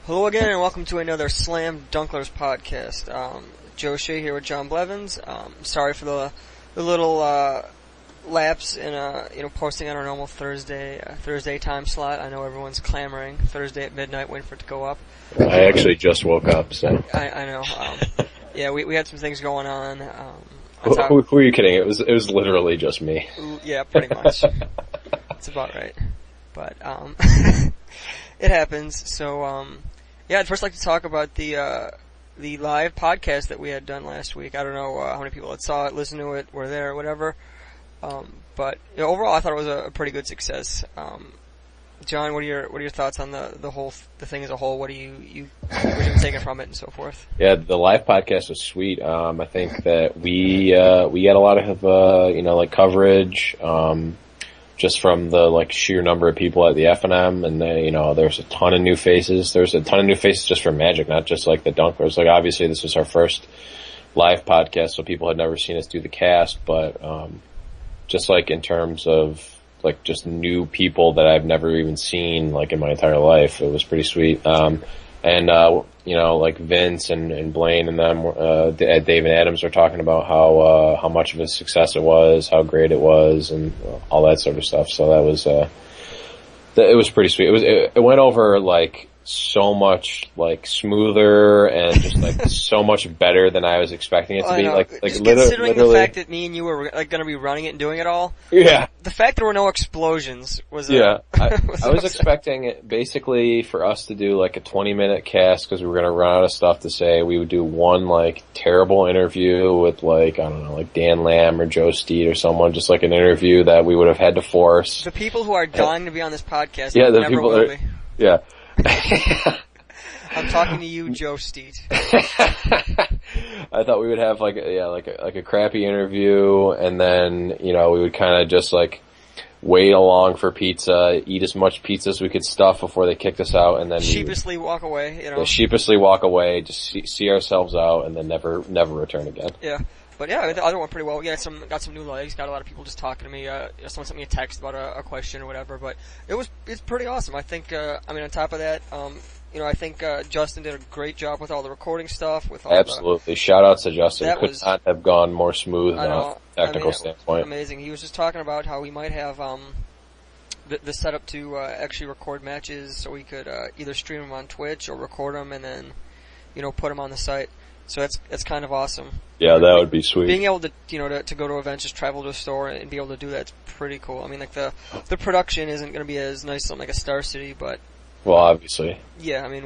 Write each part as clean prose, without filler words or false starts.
Hello again, and welcome to another Slam Dunklers podcast. Joe Shea here with John Blevins. Sorry for the little lapse in posting on our normal Thursday time slot. I know everyone's clamoring Thursday at midnight, waiting for it to go up. I actually just woke up, so I know. Yeah, we had some things going on. Who are you kidding? It was literally just me. Yeah, pretty much. That's about right. But it happens. So yeah, I'd first like to talk about the live podcast that we had done last week. I don't know how many people that saw it, listened to it, were there, whatever. But overall, I thought it was a pretty good success. John, what are your thoughts on the thing as a whole? What are you taking from it and so forth? Yeah, the live podcast was sweet. I think that we got a lot of coverage. Just from the sheer number of people at the F&M, and there's a ton of new faces. There's a ton of new faces just for Magic, not just the Dunklers. Obviously this was our first live podcast, so people had never seen us do the cast, but just in terms of just new people that I've never even seen in my entire life, it was pretty sweet. Vince and Blaine and them, Dave and Adams are talking about how much of a success it was, how great it was, and all that sort of stuff. So that was, it was pretty sweet. It went over so much smoother and just so much better than I was expecting it to be. Just considering the fact that me and you were going to be running it and doing it all. Yeah. The fact there were no explosions was. I was expecting it basically for us to do a 20-minute cast because we were going to run out of stuff to say. We would do one terrible interview with I don't know, Dan Lamb or Joe Steed or someone, just an interview that we would have had to force. The people who are dying to be on this podcast. Yeah, the never people will that, be. Yeah. I'm talking to you, Joe Steed. I thought we would have a crappy interview, and then we would kind of just wait along for pizza, eat as much pizza as we could stuff before they kicked us out, and then sheepishly walk away. Sheepishly walk away, just see ourselves out, and then never return again. Yeah. But yeah, the other one pretty well. We got some new legs. Got a lot of people just talking to me. Someone sent me a text about a question or whatever. But it's pretty awesome. I think. On top of that, I think Justin did a great job with all the recording stuff. Absolutely, shout out to Justin. It could not have gone more smooth from a technical standpoint. Amazing. He was just talking about how we might have the setup to actually record matches, so we could either stream them on Twitch or record them and then put them on the site. So that's kind of awesome. Yeah, that would be sweet. Being able to to go to events, just travel to a store and be able to do that's pretty cool. I mean, the production isn't going to be as nice as a Star City, but well, obviously. Yeah, I mean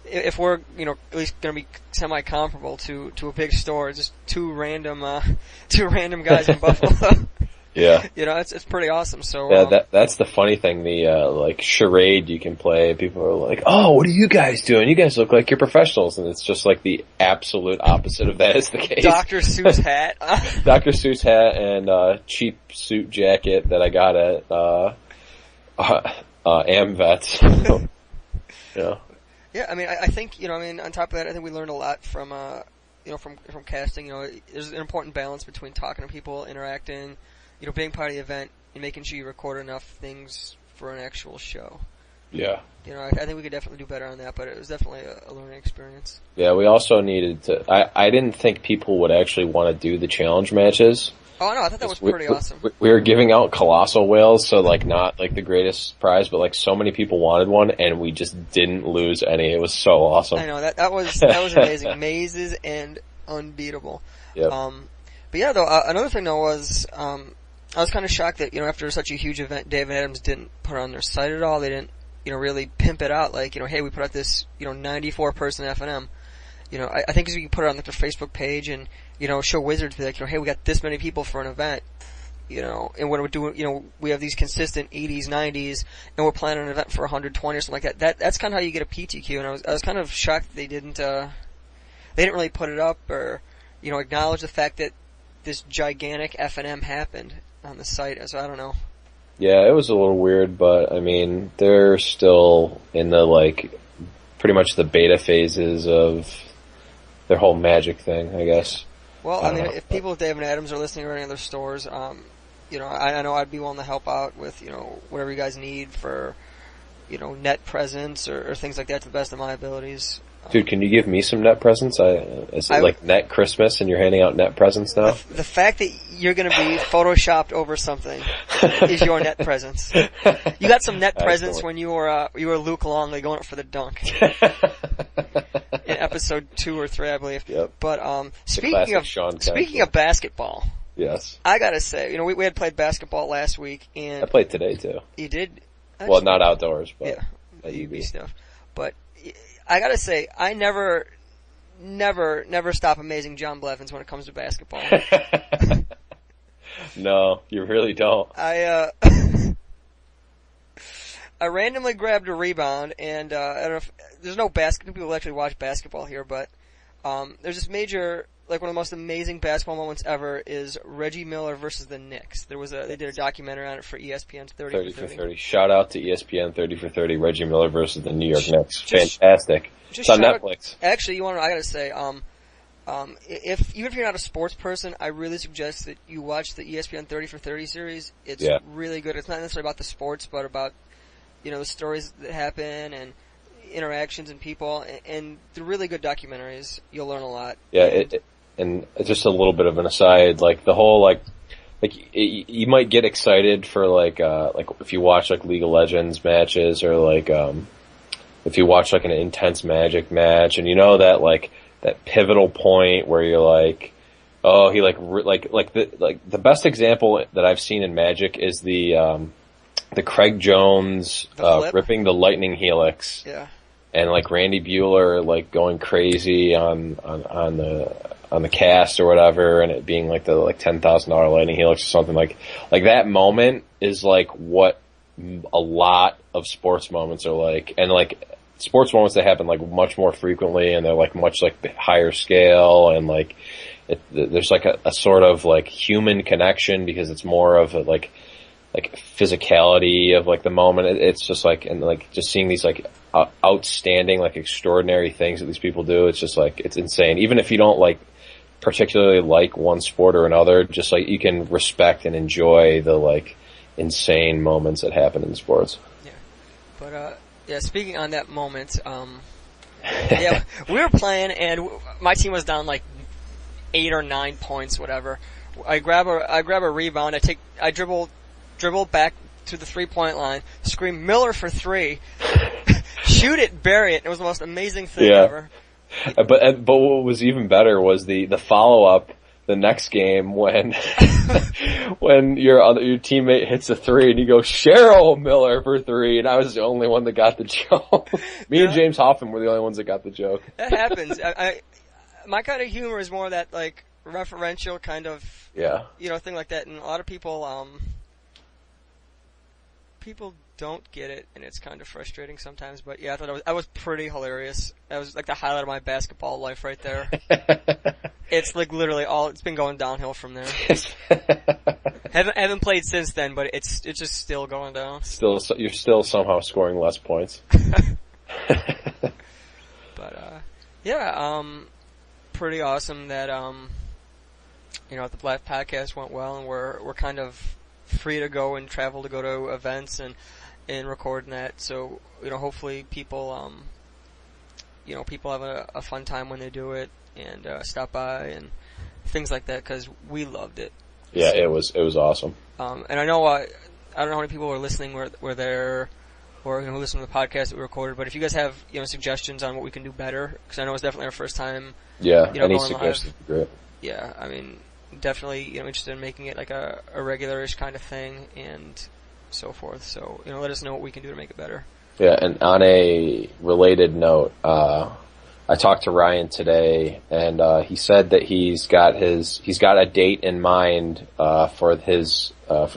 if we're at least going to be semi comparable to a big store, just two random guys in Buffalo. Yeah. It's pretty awesome. So yeah, that's the funny thing. The charade you can play. People are like, "Oh, what are you guys doing? You guys look like you're professionals," and it's just the absolute opposite of that is the case. Dr. Seuss hat. Dr. Seuss hat and cheap suit jacket that I got at AmVets. Yeah. Yeah, I mean, I think on top of that, I think we learned a lot from from casting. There's an important balance between talking to people, interacting. Being part of the event and making sure you record enough things for an actual show. Yeah. I think we could definitely do better on that, but it was definitely a learning experience. Yeah, we also needed to. I didn't think people would actually want to do the challenge matches. Oh no, I thought that was pretty awesome. We were giving out colossal whales, so not the greatest prize, but so many people wanted one, and we just didn't lose any. It was so awesome. I know that was amazing. Mazes and unbeatable. Yep. But yeah, though another thing though was I was kind of shocked that, after such a huge event, Dave and Adams didn't put it on their site at all. They didn't, really pimp it out hey, we put out this, 94-person F&M. I think if you put it on their Facebook page and, show Wizards, be hey, we got this many people for an event, and when we're doing, we have these consistent 80s, 90s, and we're planning an event for 120 or something like that. That's kind of how you get a PTQ, and I was kind of shocked that they didn't really put it up or, acknowledge the fact that this gigantic F&M happened on the site, so I don't know. Yeah, it was a little weird, but I mean, they're still in the pretty much the beta phases of their whole Magic thing, I guess. Well, I mean, if people with Dave and Adams are listening or any other stores, I know I'd be willing to help out with whatever you guys need for net presence or things like that to the best of my abilities. Dude, can you give me some net presents? Is it like net Christmas and you're handing out net presents now? The fact that you're going to be photoshopped over something is your net presence. You got some net presents when you were Luke Longley going up for the dunk in episode 2 or 3, I believe. Yep. But speaking of basketball, yes, I gotta say, we had played basketball last week, and I played today too. You did? Actually, well, not outdoors, but yeah, UB stuff. But I gotta say, I never stop amazing John Blevins when it comes to basketball. No, you really don't. I randomly grabbed a rebound, and I don't know if there's no people who actually watch basketball here, but there's this major, like one of the most amazing basketball moments ever is Reggie Miller versus the Knicks. They did a documentary on it for ESPN's 30 for 30. Shout out to ESPN 30 for 30, Reggie Miller versus the New York Knicks. Fantastic. It's on Netflix. Actually, I gotta say, even if you're not a sports person, I really suggest that you watch the ESPN 30 for 30 series. It's really good. It's not necessarily about the sports, but about, the stories that happen and interactions and people, and they're really good documentaries. You'll learn a lot. Yeah, and just a little bit of an aside, like the whole you might get excited for like if you watch like League of Legends matches or like if you watch like an intense Magic match, and that pivotal point where you're like, oh, he the best example that I've seen in Magic is the Craig Jones ripping the lightning helix. Yeah. And like Randy Buehler like going crazy on the cast or whatever, and it being like the $10,000 lightning helix or something like that moment is like what a lot of sports moments are like, and like sports moments that happen like much more frequently, and they're like much like higher scale, and like there's like a sort of like human connection because it's more of a like physicality of like the moment. It's just like, and like just seeing these like outstanding, like extraordinary things that these people do. It's just like, it's insane. Even if you don't like particularly like one sport or another, just like you can respect and enjoy the like insane moments that happen in sports. Yeah. But, speaking on that moment, we were playing and my team was down like 8 or 9 points, whatever. I grab a rebound. I dribble back to the 3-point line, scream Miller for 3, shoot it, bury it. It was the most amazing thing ever. But what was even better was the follow up the next game when when your teammate hits a 3 and you go Cheryl Miller for 3, and I was the only one that got the joke. Me and James Hoffman were the only ones that got the joke. That happens. My kind of humor is more that like referential kind of thing like that, and a lot of people don't get it, and it's kind of frustrating sometimes. But yeah, I thought I was pretty hilarious. That was like the highlight of my basketball life right there. It's like literally it's been going downhill from there. Haven't played since then, but it's just still going down. You're still somehow scoring less points. But pretty awesome that the Black Podcast went well, and we're kind of free to go and travel to go to events and record that. So, hopefully people, people have a fun time when they do it and stop by and things like that, because we loved it. Yeah, so, it was awesome. And I know, I don't know how many people were listening were there or who listen to the podcast that we recorded, but if you guys have, suggestions on what we can do better, because I know it's definitely our first time. Yeah, any suggestions would be great. Yeah, I mean, definitely, interested in making it like a regular-ish kind of thing and so forth. So, let us know what we can do to make it better. Yeah, and on a related note, I talked to Ryan today, and he said that he's got a date in mind for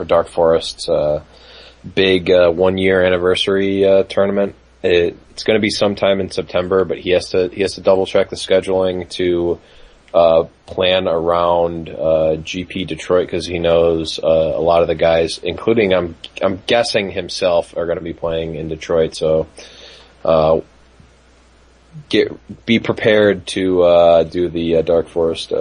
Dark Forest's big 1-year anniversary tournament. It's going to be sometime in September, but he has to double check the scheduling to plan around GP Detroit, because he knows a lot of the guys, including I'm guessing himself, are going to be playing in Detroit. So be prepared to do the Dark Forest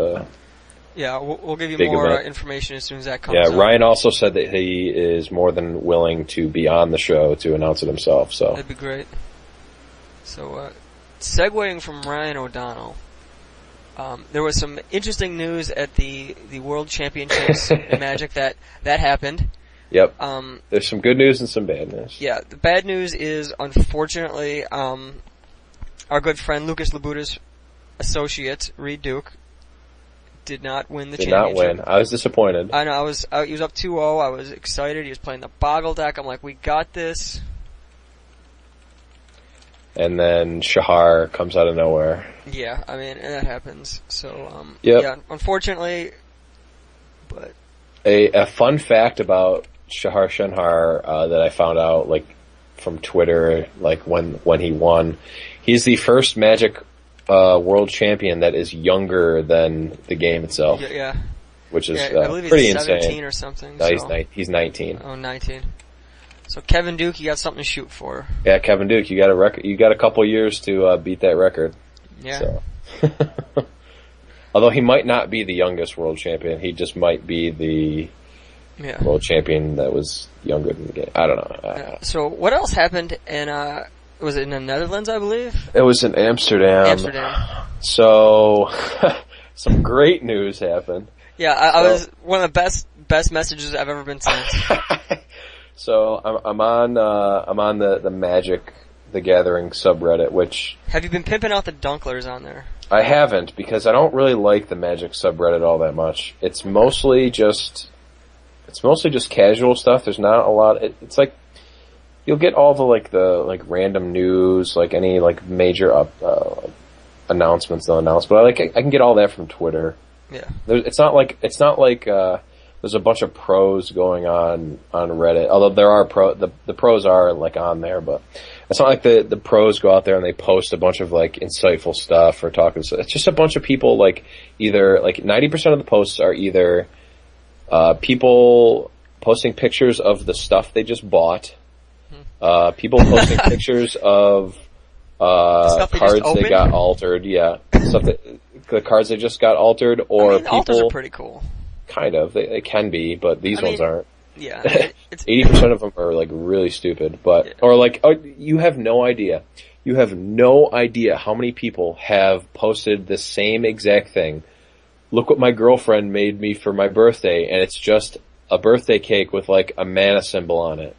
Yeah, we'll give you Big more event. information as soon as that comes Yeah, out. Ryan also said that he is more than willing to be on the show to announce it himself. So That'd be great. So, segueing from Ryan O'Donnell, there was some interesting news at the World Championships in Magic that happened. Yep. There's some good news and some bad news. Yeah, the bad news is, unfortunately, our good friend Lucas Labuta's associate, Reed Duke, did not win the championship. Did not win. I was disappointed. I know, he was up 2-0, I was excited, he was playing the Boggle deck, I'm like, we got this. And then Shahar comes out of nowhere. Yeah, I mean, and that happens. So, Yep. yeah, unfortunately, but... A fun fact about Shahar Shenhar that I found out, like, from Twitter, like, when he won, he's the first Magic world champion that is younger than the game itself. Yeah. Which is I believe he's pretty 17 insane. or something. No, so. he's 19. Oh, 19. So Kevin Duke, you got something to shoot for. Yeah, Kevin Duke, you got a record. You got a couple years to beat that record. Yeah. So. Although he might not be the youngest world champion, he just might be the world champion that was younger than the game. I don't know. So what else happened in, was it in the Netherlands, I believe? It was in Amsterdam. So, some great news happened. Yeah, I was one of the best messages I've ever been sent. So I'm on the Magic the Gathering subreddit, which have you been pimping out the Dunklers on there? I haven't, because I don't really like the Magic subreddit all that much. It's mostly just casual stuff. There's not a lot. It's like you'll get all the random news, like any major announcements they'll announce, but I can get all that from Twitter. Yeah. It's not like there's a bunch of pros going on Reddit, although there are the pros are on there, but it's not like the pros go out there and they post a bunch of insightful stuff or talking. It's just a bunch of people either 90% of the posts are either people posting pictures of the stuff they just bought, people posting pictures of cards they got altered, the cards they just got altered, or people. Alters are pretty cool. Kind of, they can be, but these ones aren't. Yeah, 80% of them are really stupid, but you have no idea. You have no idea how many people have posted the same exact thing. Look what my girlfriend made me for my birthday, and it's just a birthday cake with a mana symbol on it.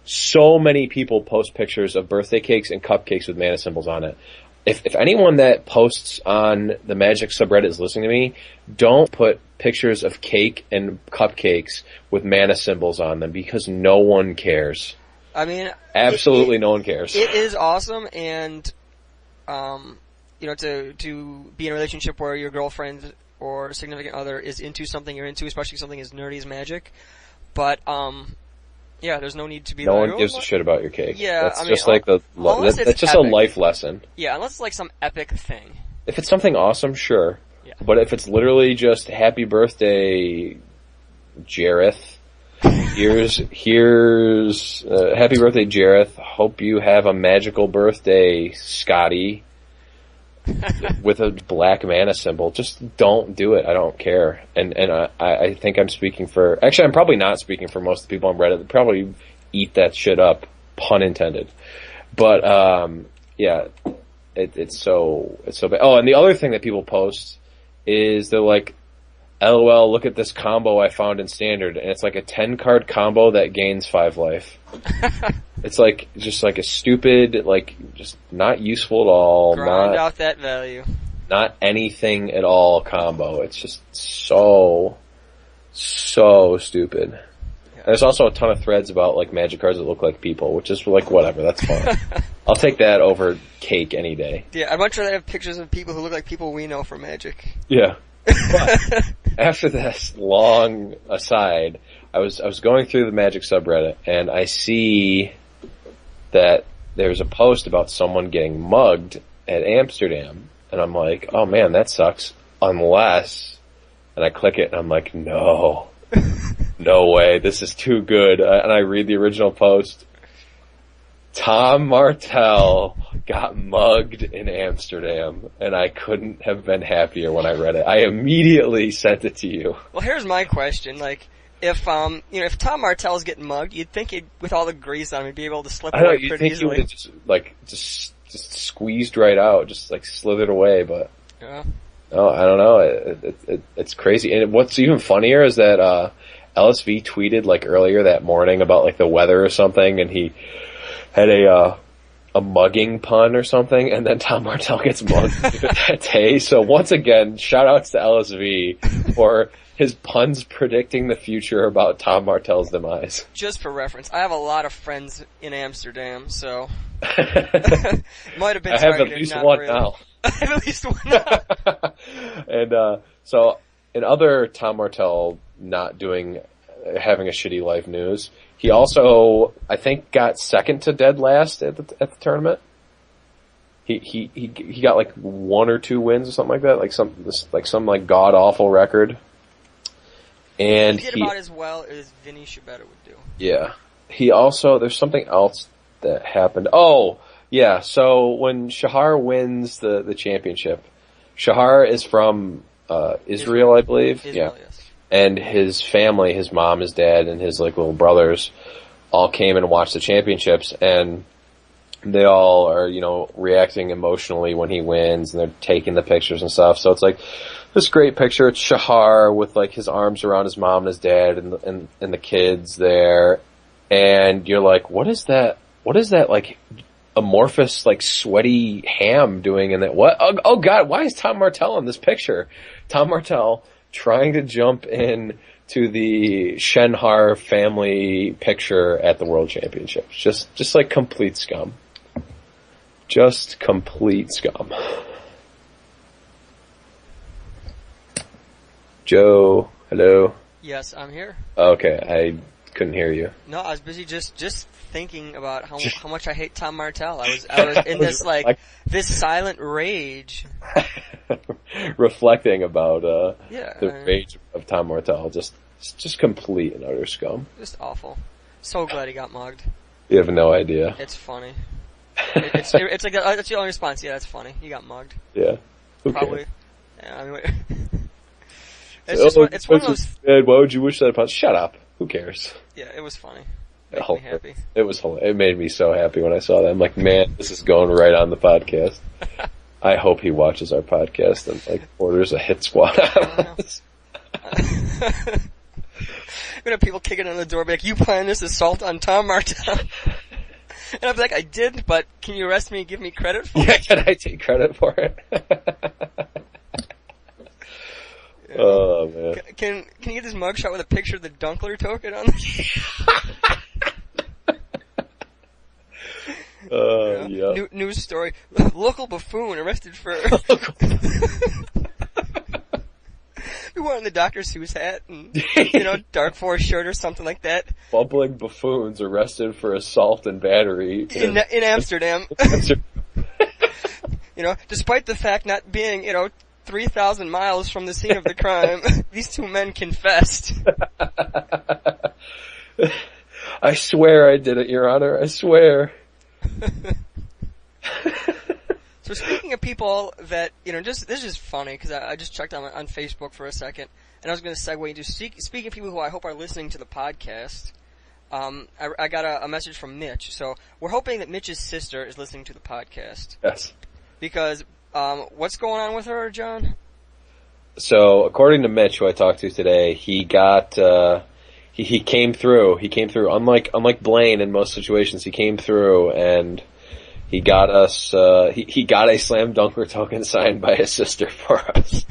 So many people post pictures of birthday cakes and cupcakes with mana symbols on it. If anyone that posts on the Magic subreddit is listening to me, don't put pictures of cake and cupcakes with mana symbols on them, because no one cares. I mean, absolutely no one cares. It is awesome, and to be in a relationship where your girlfriend or significant other is into something you're into, especially something as nerdy as Magic. But yeah, there's no need to be. No one gives a shit about your cake. Yeah, that's just that's just a life lesson. Yeah, unless it's some epic thing. If it's something awesome, sure. Yeah. But if it's literally just happy birthday, Jareth. Here's happy birthday, Jareth. Hope you have a magical birthday, Scotty. With a black mana symbol. Just don't do it. I don't care. And I think I'm speaking for... Actually, I'm probably not speaking for most of the people on Reddit. They probably eat that shit up. Pun intended. But, yeah. It's so bad. Oh, and the other thing that people post is they're like, LOL, look at this combo I found in Standard. And it's a 10-card combo that gains 5 life. It's just a stupid, just not useful at all. Grind out that value. Not anything at all combo. It's just so stupid. Yeah. And there's also a ton of threads about Magic cards that look like people, which is whatever, that's fine. I'll take that over cake any day. Yeah, I'd much rather have pictures of people who look like people we know from Magic. Yeah. But after this long aside, I was going through the Magic subreddit, and I see that there's a post about someone getting mugged at Amsterdam, and I'm like, oh man, that sucks. Unless, and I click it, and I'm like, no way, this is too good. And I read the original post, Tom Martell got mugged in Amsterdam, and I couldn't have been happier when I read it. I immediately sent it to you. Well, here's my question. Like, if if Tom Martell's getting mugged, you'd think he'd, with all the grease on him, he'd be able to slip away pretty easily. I know, you'd think he would have just squeezed right out, just like slithered away, but... Yeah. Oh, I don't know. It's crazy. And what's even funnier is that, LSV tweeted like earlier that morning about like the weather or something, and he had a mugging pun or something, and then Tom Martell gets mugged that day. So once again, shout outs to LSV for his puns predicting the future about Tom Martell's demise. Just for reference, I have a lot of friends in Amsterdam, so might have been. I have at least one really. now. I have at least one now. And so in other Tom Martell having a shitty life news, he also, I think, got second to dead last at the tournament. He got like 1 or 2 wins or something like that, like some god awful record. And he did about as well as Vinny Shibetta would do. Yeah. He also, there's something else that happened. Oh, yeah. So when Shahar wins the championship, Shahar is from Israel, I believe. Israel, yeah. Yes. And his family, his mom, his dad, and his like little brothers all came and watched the championships, and they all are, reacting emotionally when he wins, and they're taking the pictures and stuff. So it's like this great picture. It's Shahar with like his arms around his mom and his dad and the kids there. And you're like, what is that like amorphous, like sweaty ham doing in that? What? Oh God, why is Tom Martell in this picture? Tom Martell trying to jump in to the Shenhar family picture at the World Championships. Just like complete scum. Just complete scum. Joe, hello? Yes, I'm here. Okay, I couldn't hear you. No, I was busy just thinking about how much I hate Tom Martell. I was in this this silent rage. Reflecting about the rage of Tom Martell. Just complete and utter scum. Just awful. So glad he got mugged. You have no idea. It's funny. It's like that's the only response. Yeah, that's funny. He got mugged. Yeah. Who Probably. Cares? Yeah, I mean, it's one of those. Why would you wish that upon? Shut up. Who cares? Yeah, it was funny. Made me happy. It made me so happy when I saw that. I'm like, man, this is going right on the podcast. I hope he watches our podcast and like orders a hit squad out of us. We're gonna have people kicking on the door, be like, "You planned this assault on Tom Martell?" And I'm like, "I did, but can you arrest me and give me credit for it?" Yeah, can I take credit for it? Yeah. Oh man! Can you get this mugshot with a picture of the Dunkler token on it? Yeah. News story: local buffoon arrested for. He wore on the Dr. Seuss hat and Dark Forest shirt or something like that. Bumbling buffoons arrested for assault and battery in Amsterdam. Despite the fact not being 3,000 miles from the scene of the crime, these two men confessed. I swear I did it, Your Honor. I swear. So speaking of people that, this is funny because I just checked on Facebook for a second, and I was going to segue into speaking of people who I hope are listening to the podcast. I got a message from Mitch, so we're hoping that Mitch's sister is listening to the podcast. Yes. Because what's going on with her, John? So according to Mitch, who I talked to today, he got he came through. He came through. Unlike Blaine in most situations, he came through and he got us. He got a slam dunker token signed by his sister for us.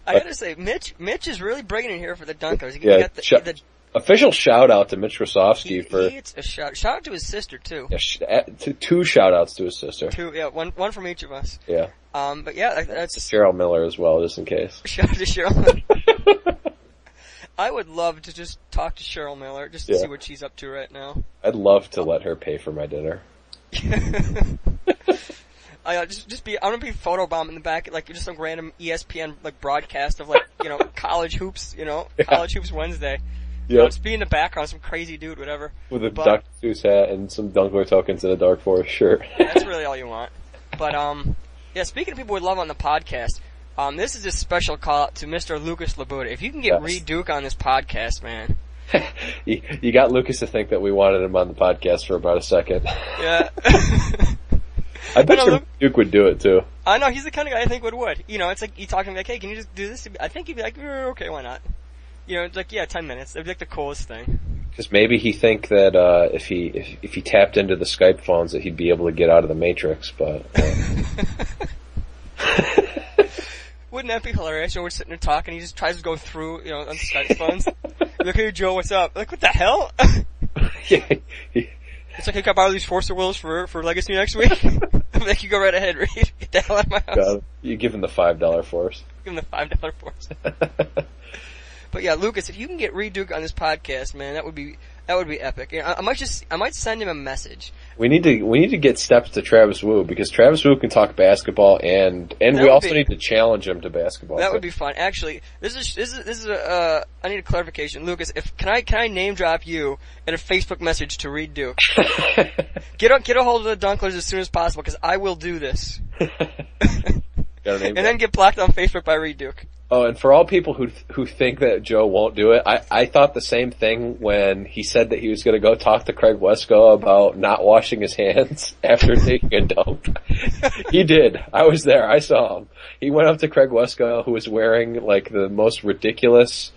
I gotta say, Mitch is really bringing it here for the Dunklers. He Yeah, got the official shout out to Mitch Rosofsky for. He gets a shout out to his sister too. Yeah, two shout outs to his sister. Two, yeah, one from each of us. Yeah. But yeah, that's Cheryl Miller as well, just in case. Shout out to Cheryl Miller. I would love to just talk to Cheryl Miller just to see what she's up to right now. I'd love to let her pay for my dinner. I I'm gonna be photobomb in the back, like just some random ESPN like broadcast of college hoops, College Hoops Wednesday. Just be in the background, some crazy dude, whatever. With a Dr. Seuss hat and some Dunkler tokens in a Dark Forest shirt. That's really all you want. But, yeah, speaking of people we love on the podcast, this is a special call out to Mr. Lucas Labuda. If you can get Reed Duke on this podcast, man. You got Lucas to think that we wanted him on the podcast for about a second. Yeah. I bet you Duke would do it too. I know, he's the kind of guy I think would. You know, it's like you talk to him like, hey, can you just do this? I think he'd be like, okay, why not? You know, it's like, yeah, 10 minutes. It'd be like the coolest thing. Because maybe he think that if he tapped into the Skype phones that he'd be able to get out of the Matrix, but. Wouldn't that be hilarious? You know, we're sitting there talking, he just tries to go through, you know, on the Skype phones. Look, hey Joe, what's up? Like, what the hell? Yeah. It's like, hey, can I borrow these Forcer wheels for Legacy next week? I'm like, you go right ahead, Reed. Get the hell out of my house. God, you give him the $5 Force. Give him the $5 Force. But yeah, Lucas, if you can get Reed Duke on this podcast, man, that would be epic. You know, I might send him a message. We need to get steps to Travis Wu, because Travis Wu can talk basketball, and we also need to challenge him to basketball. That would be fun. Actually, this is I need a clarification, Lucas. Can I name drop you in a Facebook message to Reed Duke? Get a hold of the Dunklers as soon as possible, because I will do this. And then get blocked on Facebook by Reed Duke. Oh, and for all people who think that Joe won't do it, I thought the same thing when he said that he was going to go talk to Craig Wesco about not washing his hands after taking a dump. He did. I was there. I saw him. He went up to Craig Wesco, who was wearing like the most ridiculous,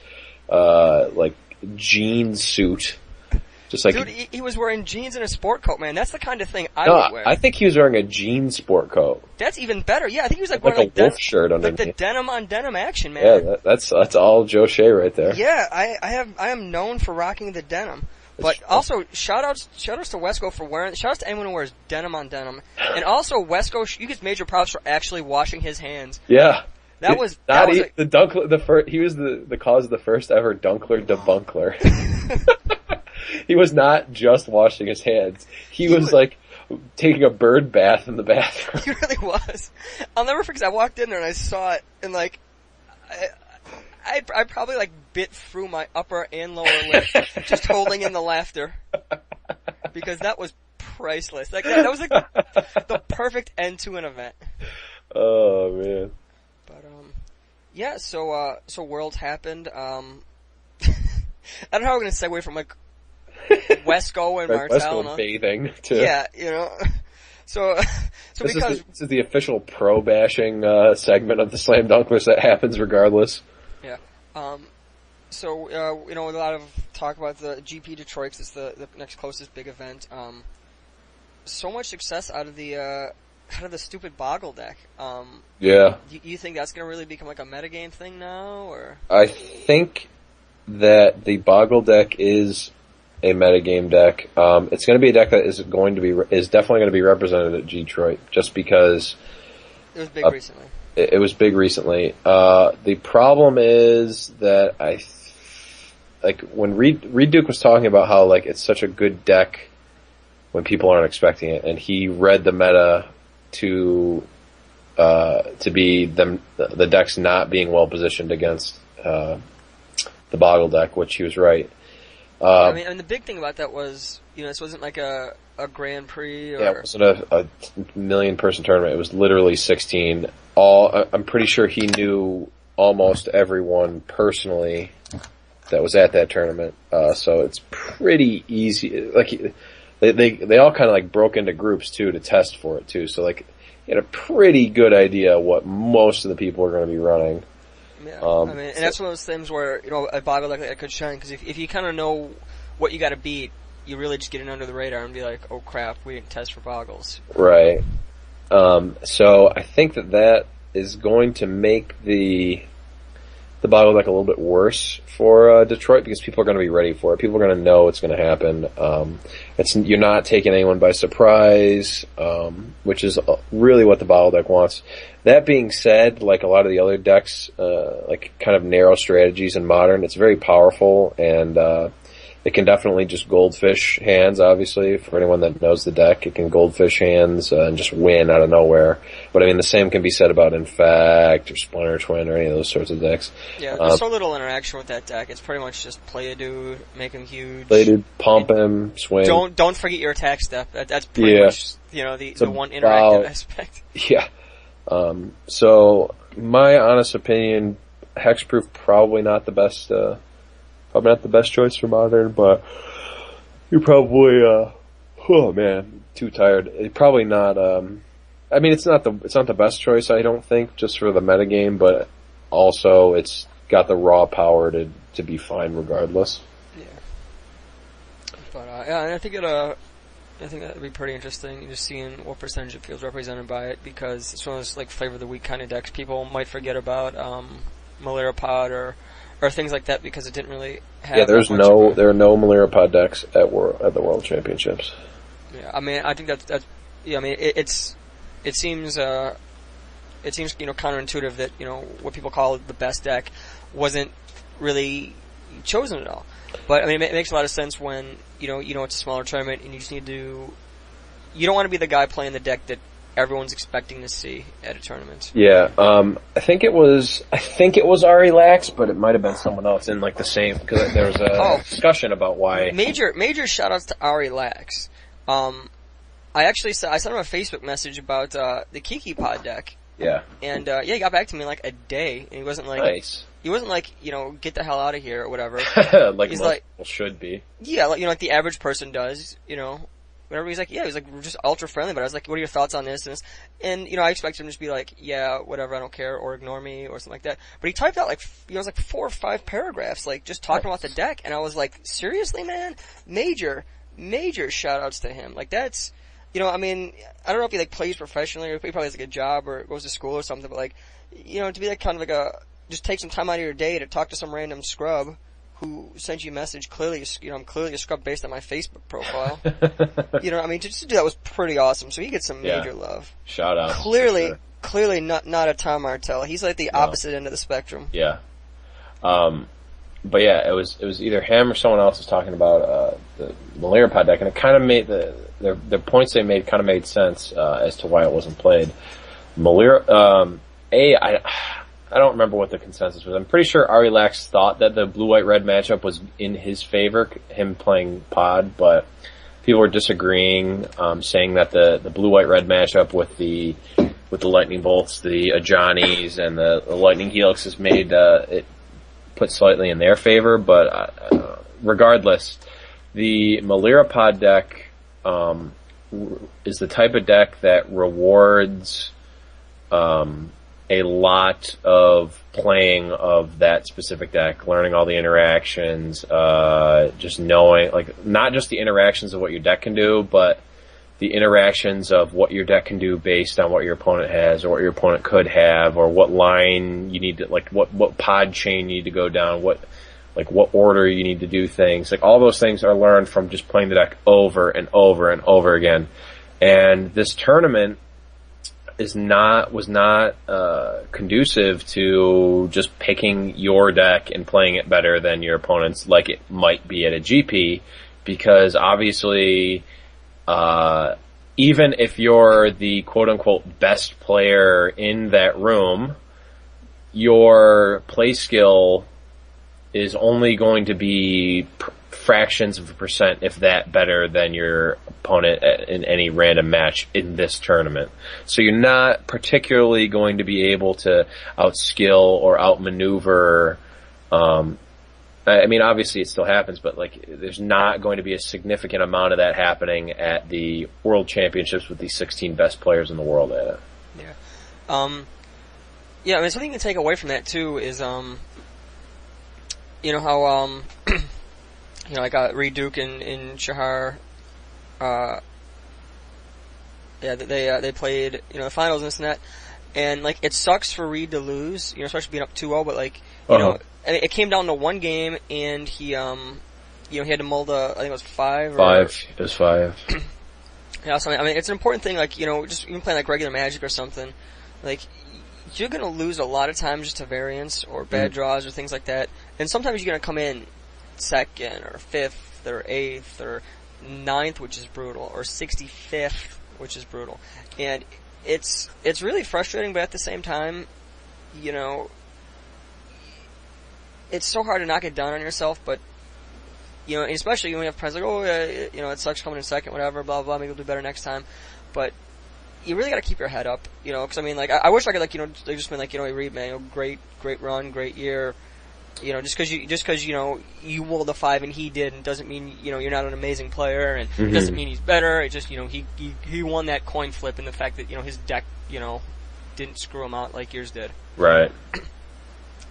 like jean suit. Just like, dude, he was wearing jeans and a sport coat, man. That's the kind of thing I would wear. I think he was wearing a jean sport coat. That's even better. Yeah, I think he was like wearing like a wolf shirt underneath. Like the denim on denim action, man. Yeah, that's all Joe Shea right there. Yeah, I am known for rocking the denim. But also, shout outs to Wesco for wearing. Shout outs to anyone who wears denim on denim. And also, Wesco, you get major props for actually washing his hands. Yeah. That was the Dunkler. He was the cause of the first ever Dunkler debunkler. He was not just washing his hands. He was like taking a bird bath in the bathroom. He really was. I'll never forget. I walked in there and I saw it, and like, I probably like bit through my upper and lower lip just holding in the laughter, because that was priceless. Like that was like the perfect end to an event. Oh man. But yeah. So Worlds happened. I don't know how we're gonna segue from like Wesco and Martel and bathing too. Yeah, you know. So this is the official pro bashing segment of the Slam Dunklers that happens regardless. Yeah. So you know, with a lot of talk about the GP Detroit, it's the next closest big event. So much success out of the stupid Boggle deck. Yeah. You think that's going to really become like a metagame thing now, or? I think that the Boggle deck is a metagame deck. It's going to be a deck that is definitely going to be represented at Detroit, just because it was big recently. It was big recently. The problem is that like when Reed Duke was talking about how like it's such a good deck when people aren't expecting it, and he read the meta to be the decks not being well positioned against the Boggle deck, which he was right. I mean, the big thing about that was, you know, this wasn't like a Grand Prix or... Yeah, it wasn't a million-person tournament. It was literally 16. I'm pretty sure he knew almost everyone personally that was at that tournament. So it's pretty easy. Like, they all kind of like broke into groups too to test for it too. So like, he had a pretty good idea what most of the people are going to be running. Yeah, I mean, and that's one of those things where, you know, a Boggle like that could shine, because if you kind of know what you got to beat, you really just get it under the radar and be like, oh crap, we didn't test for Boggles. Right. So I think that is going to make the Boggle deck a little bit worse for Detroit, because people are going to be ready for it. People are going to know it's going to happen. You're not taking anyone by surprise, which is really what the Boggle deck wants. That being said, like a lot of the other decks, like kind of narrow strategies in Modern, it's very powerful, and It can definitely just goldfish hands, obviously, for anyone that knows the deck. It can goldfish hands and just win out of nowhere. But I mean, the same can be said about Infect or Splinter Twin or any of those sorts of decks. Yeah, there's so little interaction with that deck. It's pretty much just play a dude, make him huge. Play a dude, pump him, swing. Don't forget your attack step. That's pretty much, the one interactive aspect. Yeah. So, my honest opinion, Hexproof probably not the best, choice for Modern, but you're probably, oh man, too tired. Probably not, I mean, it's not the best choice, I don't think, just for the metagame, but also it's got the raw power to be fine regardless. Yeah. But, and I think that'd be pretty interesting, just seeing what percentage it feels represented by it, because it's one of those, like, flavor of the week kind of decks. People might forget about, Malaripod or things like that because it didn't really have. Yeah, there are no Malaripod decks at the World Championships. Yeah, I mean, I think that's yeah. I mean, it seems counterintuitive that what people call the best deck wasn't really chosen at all. But I mean, it makes a lot of sense when it's a smaller tournament and you just need to. You don't want to be the guy playing the deck that everyone's expecting to see at a tournament. Yeah, I think it was Ari Lax, but it might have been someone else in like the same, because there was a discussion about why. Major shout outs to Ari Lax. I sent him a Facebook message about the Kiki Pod deck. Yeah. And he got back to me in like a day, and he wasn't like nice. He wasn't like, get the hell out of here or whatever. He's most people should be. Yeah, like the average person does, whatever. He's like, we're just ultra friendly, but I was like, what are your thoughts on this and this? And, I expected him to just be like, yeah, whatever, I don't care, or ignore me, or something like that. But he typed out like, it was like 4 or 5 paragraphs, like, just talking about the deck, and I was like, seriously, man? Major shout outs to him. Like, that's, I mean, I don't know if he like plays professionally, or he probably has like a job, or goes to school or something, but like, to be like kind of like just take some time out of your day to talk to some random scrub who sent you a message, clearly, I'm clearly a scrub based on my Facebook profile. I mean, just to do that was pretty awesome. So he gets some major love. Shout out. Clearly not a Tom Martell. He's like the opposite end of the spectrum. Yeah. But yeah, it was either him or someone else was talking about, the Malaripod deck, and it kind of made the points they made kind of made sense, as to why it wasn't played. I don't remember what the consensus was. I'm pretty sure Ari Lax thought that the blue-white-red matchup was in his favor, him playing Pod, but people were disagreeing, saying that the blue-white-red matchup with the lightning bolts, the Ajanis, and the lightning helixes made it put slightly in their favor. But regardless, the Malaripod deck is the type of deck that rewards a lot of playing of that specific deck, learning all the interactions, just knowing, like, not just the interactions of what your deck can do, but the interactions of what your deck can do based on what your opponent has, or what your opponent could have, or what line you need to, like, what pod chain you need to go down, what order you need to do things. Like, all those things are learned from just playing the deck over and over and over again. And this tournament was not conducive to just picking your deck and playing it better than your opponents, like it might be at a GP, because obviously, even if you're the quote-unquote best player in that room, your play skill is only going to be fractions of a percent, if that, better than your opponent in any random match in this tournament. So you're not particularly going to be able to outskill or outmaneuver. I mean, obviously it still happens, but like, there's not going to be a significant amount of that happening at the World Championships with the 16 best players in the world at it. Yeah. Yeah, I mean, something you can take away from that too is, how, like Reed Duke and Shahar, they played, the finals and this and that, and like, it sucks for Reed to lose, especially being up 2-0, but like, I mean, it came down to one game, and he had to mold I think it was 5 It was 5. Yeah, so I mean, it's an important thing, like, just even playing like regular Magic or something, like, you're gonna lose a lot of times just to variance or bad draws or things like that, and sometimes you're gonna come in second or fifth 7th or 8th or 9th, which is brutal, or 65th, which is brutal. And it's really frustrating, but at the same time, you know, it's so hard to not get down on yourself, but, you know, especially when you have friends like, oh, you know, it sucks coming in second, whatever, blah, blah, maybe we'll do better next time. But you really gotta keep your head up, you know, because I mean, like, I wish I could, like, you know, just been like, you know, hey, Reed, man, you know, great run, great year. You know, just because you know you wore the 5 and he didn't doesn't mean, you know, you're not an amazing player, and it doesn't mean he's better. It just, you know, he won that coin flip in the fact that, you know, his deck, you know, didn't screw him out like yours did. Right.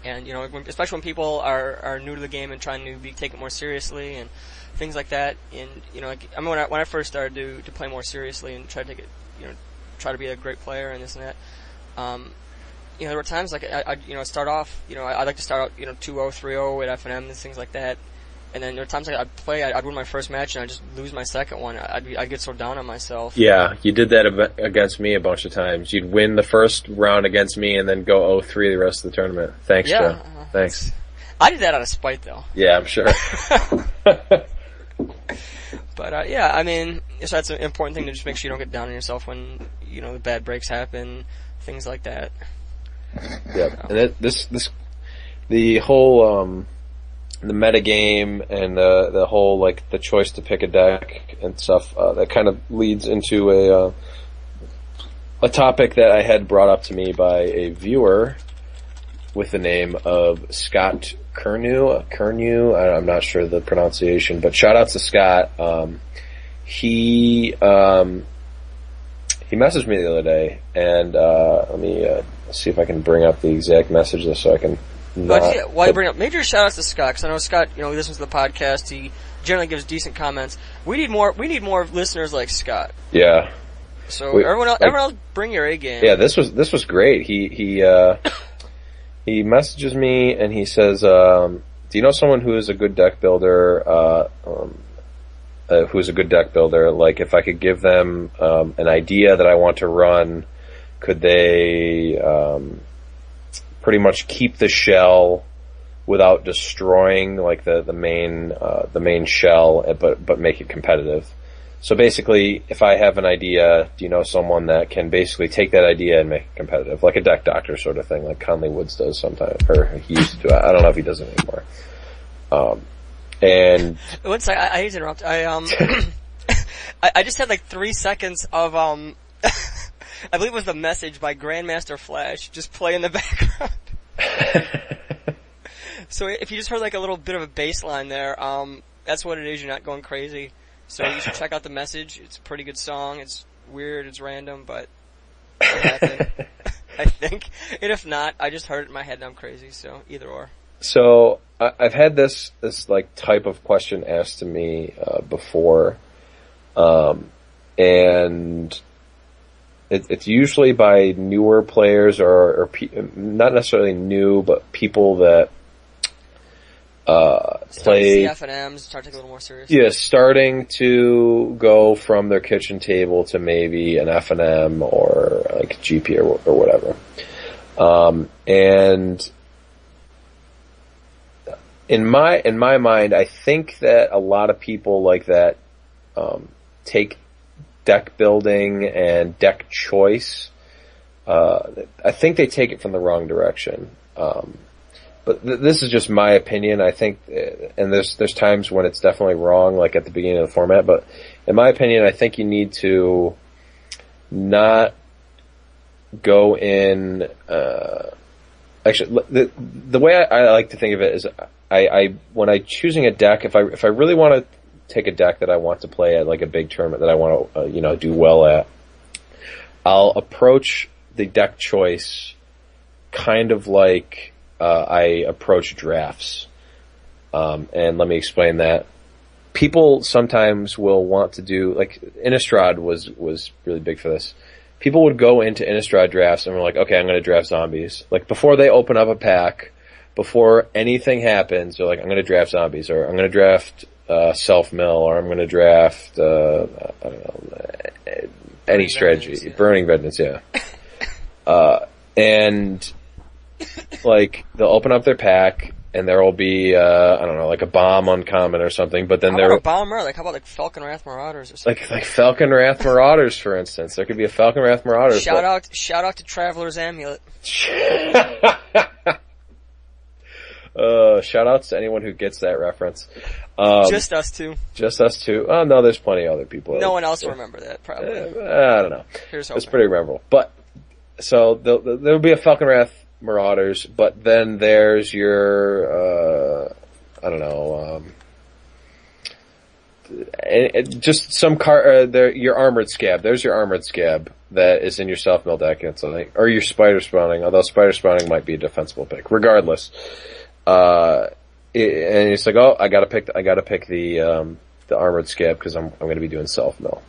And, you know, especially when people are new to the game and trying to take it more seriously and things like that. And, you know, like, I mean, when I first started to play more seriously and try to take it, you know, try to be a great player and this and that. You know, there were times like I you know, start off, you know, I'd like to start out, you know, 2-0, 3-0 at FNM and things like that. And then there were times like I'd win my first match and I'd just lose my second one. I'd get so down on myself. Yeah, you did that against me a bunch of times. You'd win the first round against me and then go 0-3 the rest of the tournament. Thanks, Joe. Thanks. I did that out of spite, though. Yeah, I'm sure. But yeah, I mean, so that's an important thing to just make sure you don't get down on yourself when, you know, the bad breaks happen, things like that. Yeah, and the whole the meta game and the whole, like, the choice to pick a deck and stuff, that kind of leads into a topic that I had brought up to me by a viewer with the name of Scott Kernew. I'm not sure the pronunciation, but shout out to Scott. He messaged me the other day, and let me see if I can bring up the exact message so I can. While you bring up, major shout outs to Scott, because I know Scott, you know, he listens to the podcast. He generally gives decent comments. We need more listeners like Scott. Yeah. So everyone else, bring your A game. Yeah, this was great. He messages me and he says, "Do you know someone who is a good deck builder? Like, if I could give them an idea that I want to run, could they pretty much keep the shell without destroying, like, the main shell, but make it competitive?" So basically, if I have an idea, do you know someone that can basically take that idea and make it competitive, like a deck doctor sort of thing, like Conley Woods does sometimes, or he used to do it. I don't know if he does it anymore. And one second, I hate to interrupt. I just had like 3 seconds of I believe it was the message by Grandmaster Flash just play in the background. So if you just heard like a little bit of a bass line there, that's what it is. You're not going crazy. So you should check out the message. It's a pretty good song. It's weird. It's random, but it happened, I think. And if not, I just heard it in my head and I'm crazy. So either or. So I've had this like type of question asked to me before, and it's usually by newer players or not necessarily new, but people that play FNMs, start taking a little more serious. Yeah, starting to go from their kitchen table to maybe an FNM or like GP or whatever. And in my mind, I think that a lot of people like that take deck building and deck choice. I think they take it from the wrong direction. But this is just my opinion. I think, and there's times when it's definitely wrong, like at the beginning of the format. But in my opinion, I think you need to not go in. Actually, the way I like to think of it is, when I'm choosing a deck, if I really want to take a deck that I want to play at like a big tournament that I want to do well at, I'll approach the deck choice kind of like I approach drafts. And let me explain that. People sometimes will want to do, like, Innistrad was really big for this. People would go into Innistrad drafts and were like, okay, I'm going to draft zombies. Like, before they open up a pack, before anything happens, they're like, I'm going to draft zombies, or I'm going to draft self-mill, or I'm going to draft, I don't know, any strategy. Burning Vengeance, yeah. And, like, they'll open up their pack, and there will be I don't know, like a bomb uncommon or something. But then how about a bomber? Like how about like Falcon Wrath Marauders or something? like Falcon Wrath Marauders, for instance. There could be a Falcon Wrath Marauders. Shout out to Traveler's Amulet. Shout outs to anyone who gets that reference. Just us two. Just us two. Oh no, there's plenty of other people. No one else will remember that, probably. I don't know. Here's it's pretty memorable. But so there'll be a Falcon Wrath Marauders, but then there's your I don't know, just some your Armored Scab. There's your Armored Scab that is in your self-mill deck, and something, or your Spider Spawning. Although Spider Spawning might be a defensible pick, regardless. And it's like, oh, I gotta pick the Armored Scab because I'm going to be doing self-mill.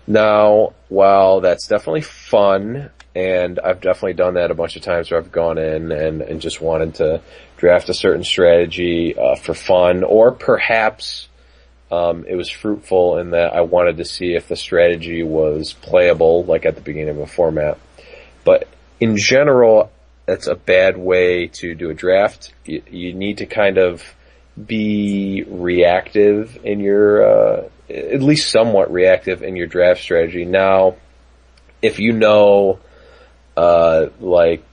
Now, while that's definitely fun, and I've definitely done that a bunch of times where I've gone in and just wanted to draft a certain strategy for fun, or perhaps it was fruitful in that I wanted to see if the strategy was playable, like at the beginning of a format. But in general, that's a bad way to do a draft. You need to kind of be reactive in your, at least somewhat reactive in your draft strategy. Now, if you know, like,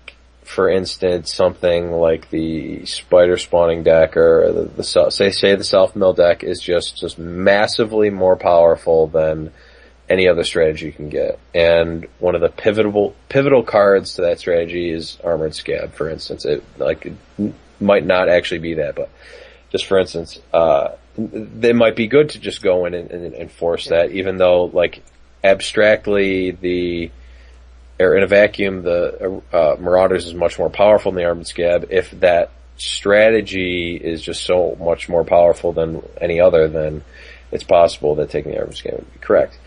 for instance, something like the Spider Spawning deck or the self-mill deck is just massively more powerful than any other strategy you can get. And one of the pivotal cards to that strategy is Armored Scab, for instance. It might not actually be that, but just for instance, they might be good to just go in and force that, even though, like, abstractly or in a vacuum, the Marauders is much more powerful than the Armored Scab. If that strategy is just so much more powerful than any other, then it's possible that taking the Armored Scab would be correct.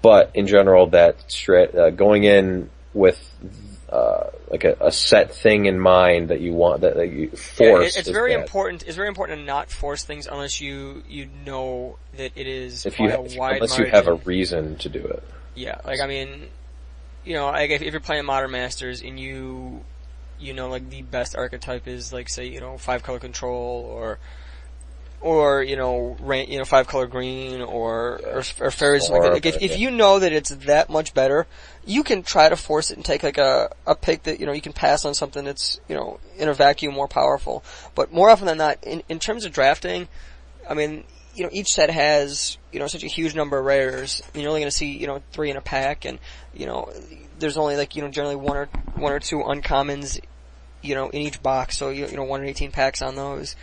But in general, that going in with like a set thing in mind that you want, that you force. Yeah, it's very important. It's very important to not force things unless you know that it is by a wide margin. Unless you have a reason to do it. Yeah, like, I mean, you know, like if you're playing Modern Masters and you know, like, the best archetype is, like, say, you know, 5-color control or you know, 5-color green or fairies. Like, if you know that it's that much better, you can try to force it and take like a pick that, you know, you can pass on something that's, you know, in a vacuum more powerful. But more often than not, in terms of drafting, I mean, you know, each set has, you know, such a huge number of rares, and you're only going to see, you know, 3 in a pack, and, you know, there's only, like, you know, generally one or two uncommons, you know, in each box, so, you know, 1 in 18 packs on those,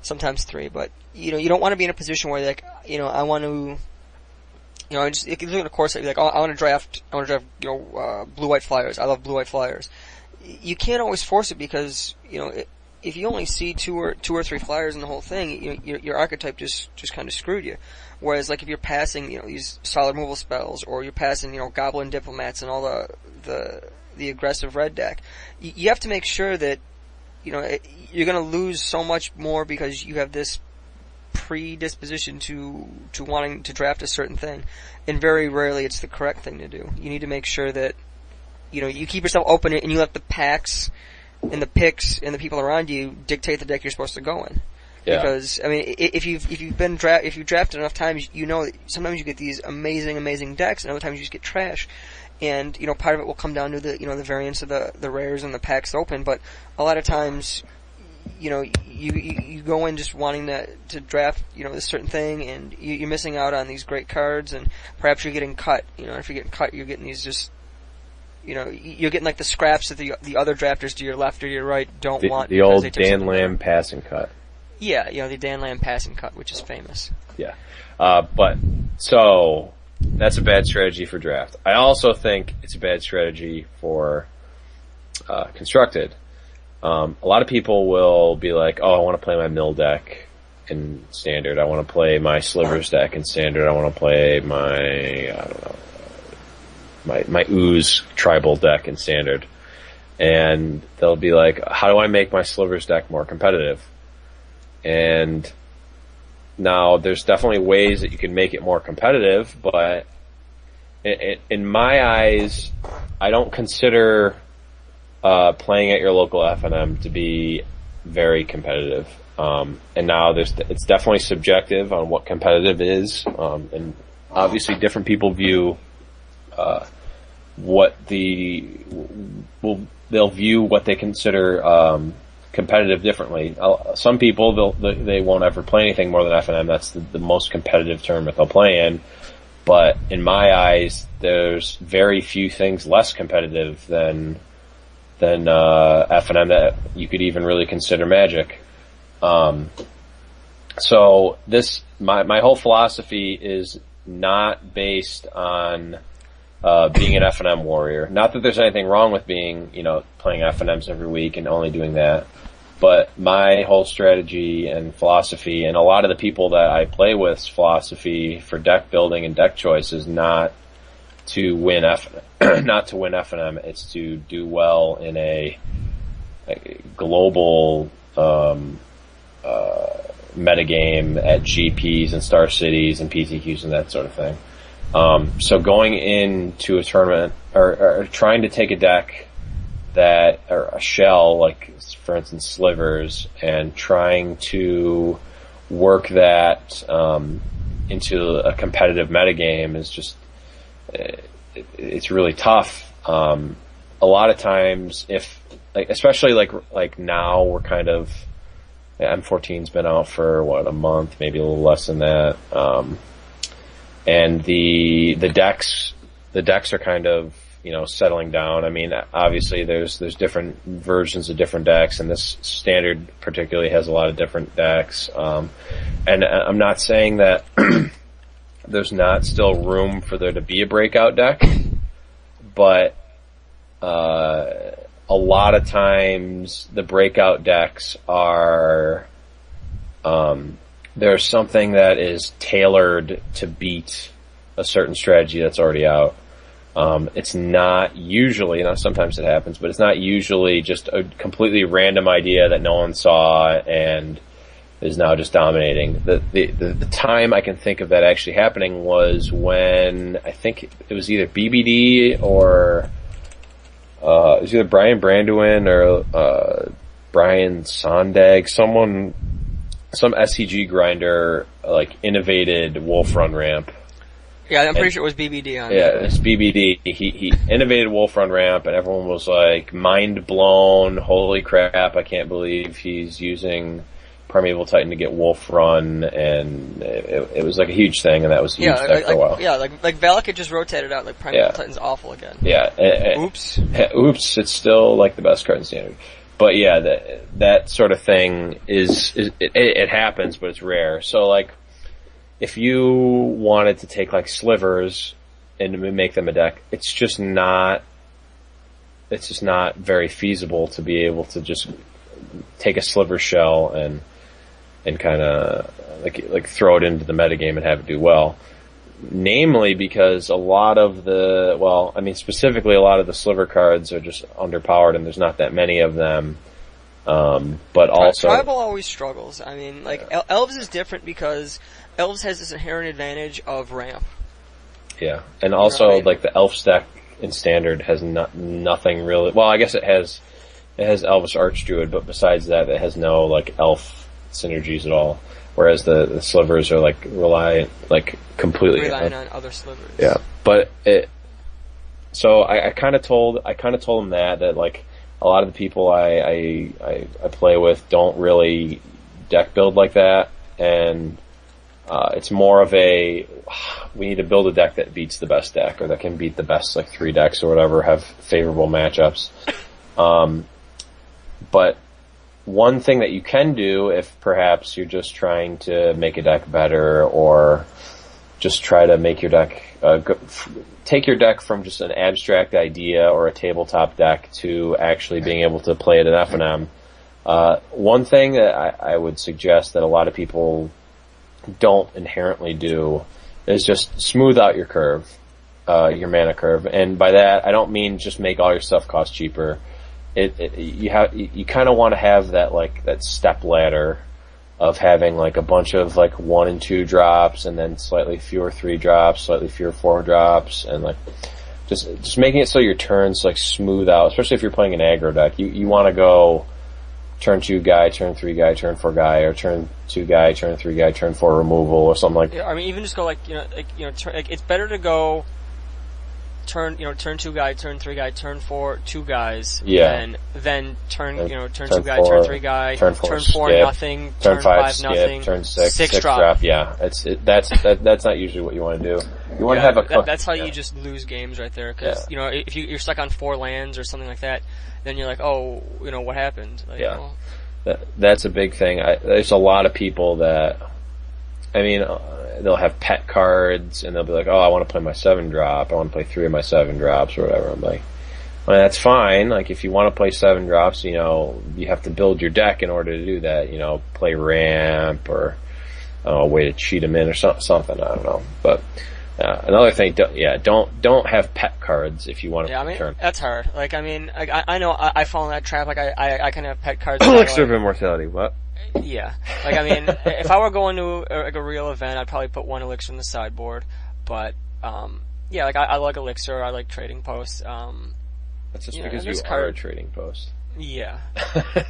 sometimes 3, but, you know, you don't want to be in a position where, like, you know, I want to, you know, just, if you look at a core set, you're like, oh, I want to draft, you know, blue-white flyers. I love blue-white flyers. You can't always force it because, you know, if you only see two or three flyers in the whole thing, you know, your archetype just kind of screwed you. Whereas, like, if you're passing, you know, these solid removal spells, or you're passing, you know, Goblin Diplomats and all the aggressive red deck, you have to make sure that, you know, you're going to lose so much more because you have this predisposition to wanting to draft a certain thing, and very rarely it's the correct thing to do. You need to make sure that, you know, you keep yourself open and you let the packs and the picks and the people around you dictate the deck you're supposed to go in. Yeah. Because, I mean, if you've drafted enough times, you know that sometimes you get these amazing decks, and other times you just get trash. And, you know, part of it will come down to the, you know, the variance of the rares and the packs open, but a lot of times, you know, you go in just wanting to draft, you know, this certain thing, and you're missing out on these great cards, and perhaps you're getting cut. You know, if you're getting cut, you're getting these just, you know, you're getting like the scraps that the other drafters to your left or your right don't want. The old Dan Lamb passing cut. Yeah, you know, the Dan Lamb passing cut, which is famous. Yeah. But, so, that's a bad strategy for draft. I also think it's a bad strategy for constructed. A lot of people will be like, oh, I want to play my mill deck in standard. I want to play my slivers deck in standard. I want to play my, I don't know, my ooze tribal deck in standard. And they'll be like, how do I make my slivers deck more competitive? And now there's definitely ways that you can make it more competitive, but in my eyes, I don't consider playing at your local FNM to be very competitive. And now it's definitely subjective on what competitive is. And obviously different people view, they'll view what they consider, competitive differently. Some people, they won't ever play anything more than F&M. That's the most competitive tournament they'll play in. But in my eyes, there's very few things less competitive than F&M that you could even really consider Magic. So my whole philosophy is not based on being an F&M warrior. Not that there's anything wrong with being, playing F&Ms every week and only doing that. But my whole strategy and philosophy, and a lot of the people that I play with's philosophy for deck building and deck choice is not to win not to win F&M. It's to do well in a global metagame at GPs and Star Cities and PTQs and that sort of thing. So going into a tournament or trying to take a deck or a shell, like for instance Slivers, and trying to work that into a competitive metagame is just it's really tough. A lot of times, especially like now, we're kind of M14's been out for a month, maybe a little less than that, and the decks are kind of settling down. I mean, obviously there's different versions of different decks, and this standard particularly has a lot of different decks. And I'm not saying that there's not still room for there to be a breakout deck, but a lot of times the breakout decks are there's something that is tailored to beat a certain strategy that's already out. It's not usually, sometimes it happens, but it's not usually just a completely random idea that no one saw and is now just dominating. The time I can think of that actually happening was when I think it was either BBD or it was either Brian Branduin or Brian Sondag, some SCG grinder innovated Wolf Run Ramp. Yeah, I'm pretty sure it was BBD on Yeah, it's BBD. He innovated Wolf Run Ramp, and everyone was mind blown. Holy crap! I can't believe he's using Primeval Titan to get Wolf Run, and it was a huge thing, and that was a huge thing for a while. Yeah, like Valak had just rotated out. Primeval Titan's awful again. Yeah. Oops. Oops. It's still the best card in Standard. But yeah, that sort of thing it happens, but it's rare. So if you wanted to take Slivers and make them a deck, it's just not very feasible to be able to just take a Sliver shell and kind of throw it into the metagame and have it do well. Namely because a lot of specifically a lot of the Sliver cards are just underpowered and there's not that many of them. But also Tribal always struggles. I mean, Elves is different because Elves has this inherent advantage of ramp. Yeah, and also the Elf deck in Standard has nothing really. Well, I guess it has Elvish Archdruid, but besides that, it has no Elf synergies at all. Whereas the Slivers are completely relying on other Slivers. Yeah, but so I kind of told him that a lot of the people I play with don't really deck build like that, and it's more of we need to build a deck that beats the best deck, or that can beat the best 3 decks or whatever, have favorable matchups. But one thing that you can do, if perhaps you're just trying to make a deck better, or just try to make your deck take your deck from just an abstract idea or a tabletop deck to actually being able to play it in F&M. One thing that I would suggest that a lot of people don't inherently do is just smooth out your curve, your mana curve, and by that I don't mean just make all your stuff cost cheaper. You kind of want to have that step ladder of having a bunch of 1 and 2 drops, and then slightly fewer 3 drops, slightly fewer 4 drops, and just making it so your turns smooth out. Especially if you're playing an aggro deck, you want to go turn 2 guy, turn 3 guy, turn 4 guy, or turn 2 guy, turn 3 guy, turn 4 removal, or something like. Yeah, I mean, even just go it's better to go turn 2 guy, turn 3 guy, turn 4 2 guys. Yeah. Then turn 2 guy, 4, turn 3 guy, turn 4 skip, nothing, turn 5 skip, nothing, turn 6 drop. Yeah, that's not usually what you want to do. You want to have a. That's how you just lose games right there. Because if you're stuck on 4 lands or something like that, then you're like, oh, what happened? Like, that's a big thing. There's a lot of people that, I mean, they'll have pet cards and they'll be like, oh, I want to play my 7-drop. I want to play 3 of my 7 drops or whatever. I'm like, well, that's fine. Like, if you want to play 7 drops, you have to build your deck in order to do that. Play ramp or a way to cheat them in or something. I don't know. But another thing, don't have pet cards if you want to. Yeah, I mean, turn. That's hard. Like, I mean, I know I fall in that trap. Like, I can have pet cards. Elixir of Immortality. What? Yeah, like, I mean, if I were going to a real event, I'd probably put 1 elixir in the sideboard. But like, I like elixir. I like trading posts. That's just because you are a trading post. Yeah.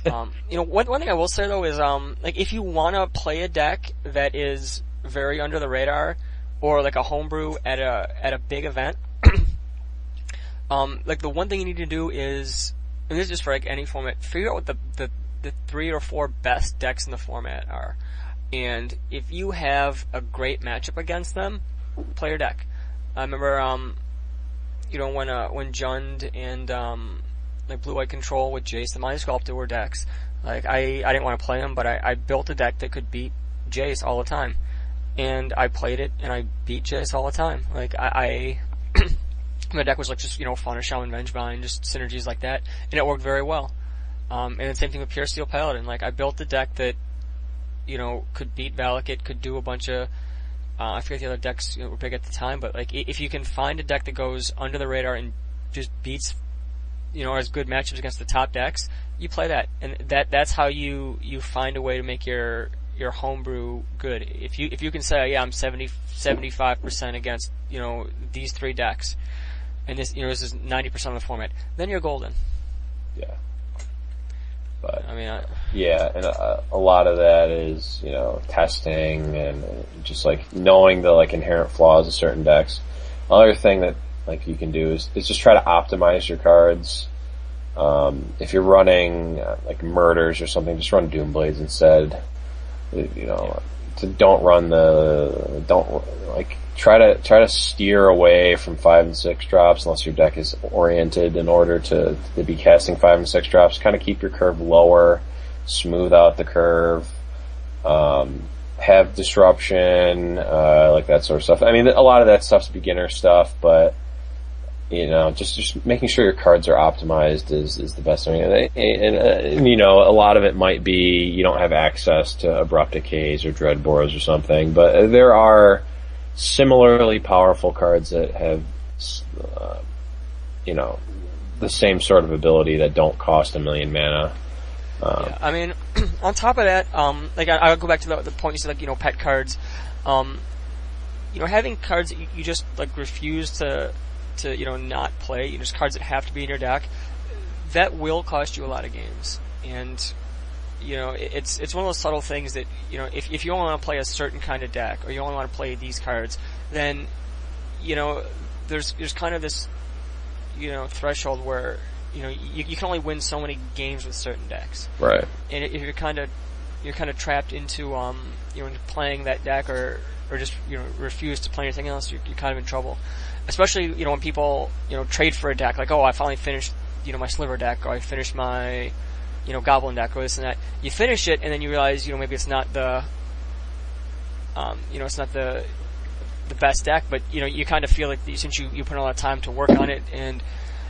One thing I will say though is like, if you want to play a deck that is very under the radar, or like a homebrew at a big event, like, the one thing you need to do is, and this is just for like any format, figure out what the 3 or 4 best decks in the format are. And if you have a great matchup against them, play your deck. I remember, when Jund and, like, Blue-White Control with Jace, the Mind Sculptor were decks. Like, I didn't want to play them, but I built a deck that could beat Jace all the time. And I played it, and I beat Jace all the time. Like, my deck was like just, Fauna Shaman Vengevine, just synergies like that, and it worked very well. And the same thing with Pure Steel Paladin. Like, I built a deck that, could beat Valakut, could do a bunch of, I forget the other decks were big at the time, but like, if you can find a deck that goes under the radar and just beats, has good matchups against the top decks, you play that. And that's how you find a way to make your homebrew good. If you can say, I'm 75% against, these 3 decks, and this is 90% of the format, then you're golden. Yeah. But, I mean, and a lot of that is, testing and just like knowing the like inherent flaws of certain decks. Another thing that like you can do is just try to optimize your cards. If you're running like murders or something, just run Doomblades instead. Try to steer away from 5 and 6 drops unless your deck is oriented in order to be casting 5 and 6 drops. Kind of keep your curve lower, smooth out the curve, have disruption, like that sort of stuff. I mean, a lot of that stuff's beginner stuff, but just making sure your cards are optimized is the best thing. And a lot of it might be you don't have access to Abrupt Decays or Dreadbores or something, but there are similarly powerful cards that have, the same sort of ability that don't cost 1 million mana. I mean, on top of that, like, I'll go back to the point you said, like, pet cards. Having cards that you just, like, refuse to not play, just cards that have to be in your deck, that will cost you a lot of games. And, it's one of those subtle things that, if you only want to play a certain kind of deck, or you only want to play these cards, then, there's kind of this, threshold where, you can only win so many games with certain decks. Right. And if you're kind of trapped into, into playing that deck, or just, refuse to play anything else, you're kind of in trouble. Especially, when people, trade for a deck, like, oh, I finally finished, my Sliver deck, or I finished my, Goblin deck, or this and that. You finish it, and then you realize, maybe it's not the, it's not the best deck, but, you kind of feel like since you put a lot of time to work on it and,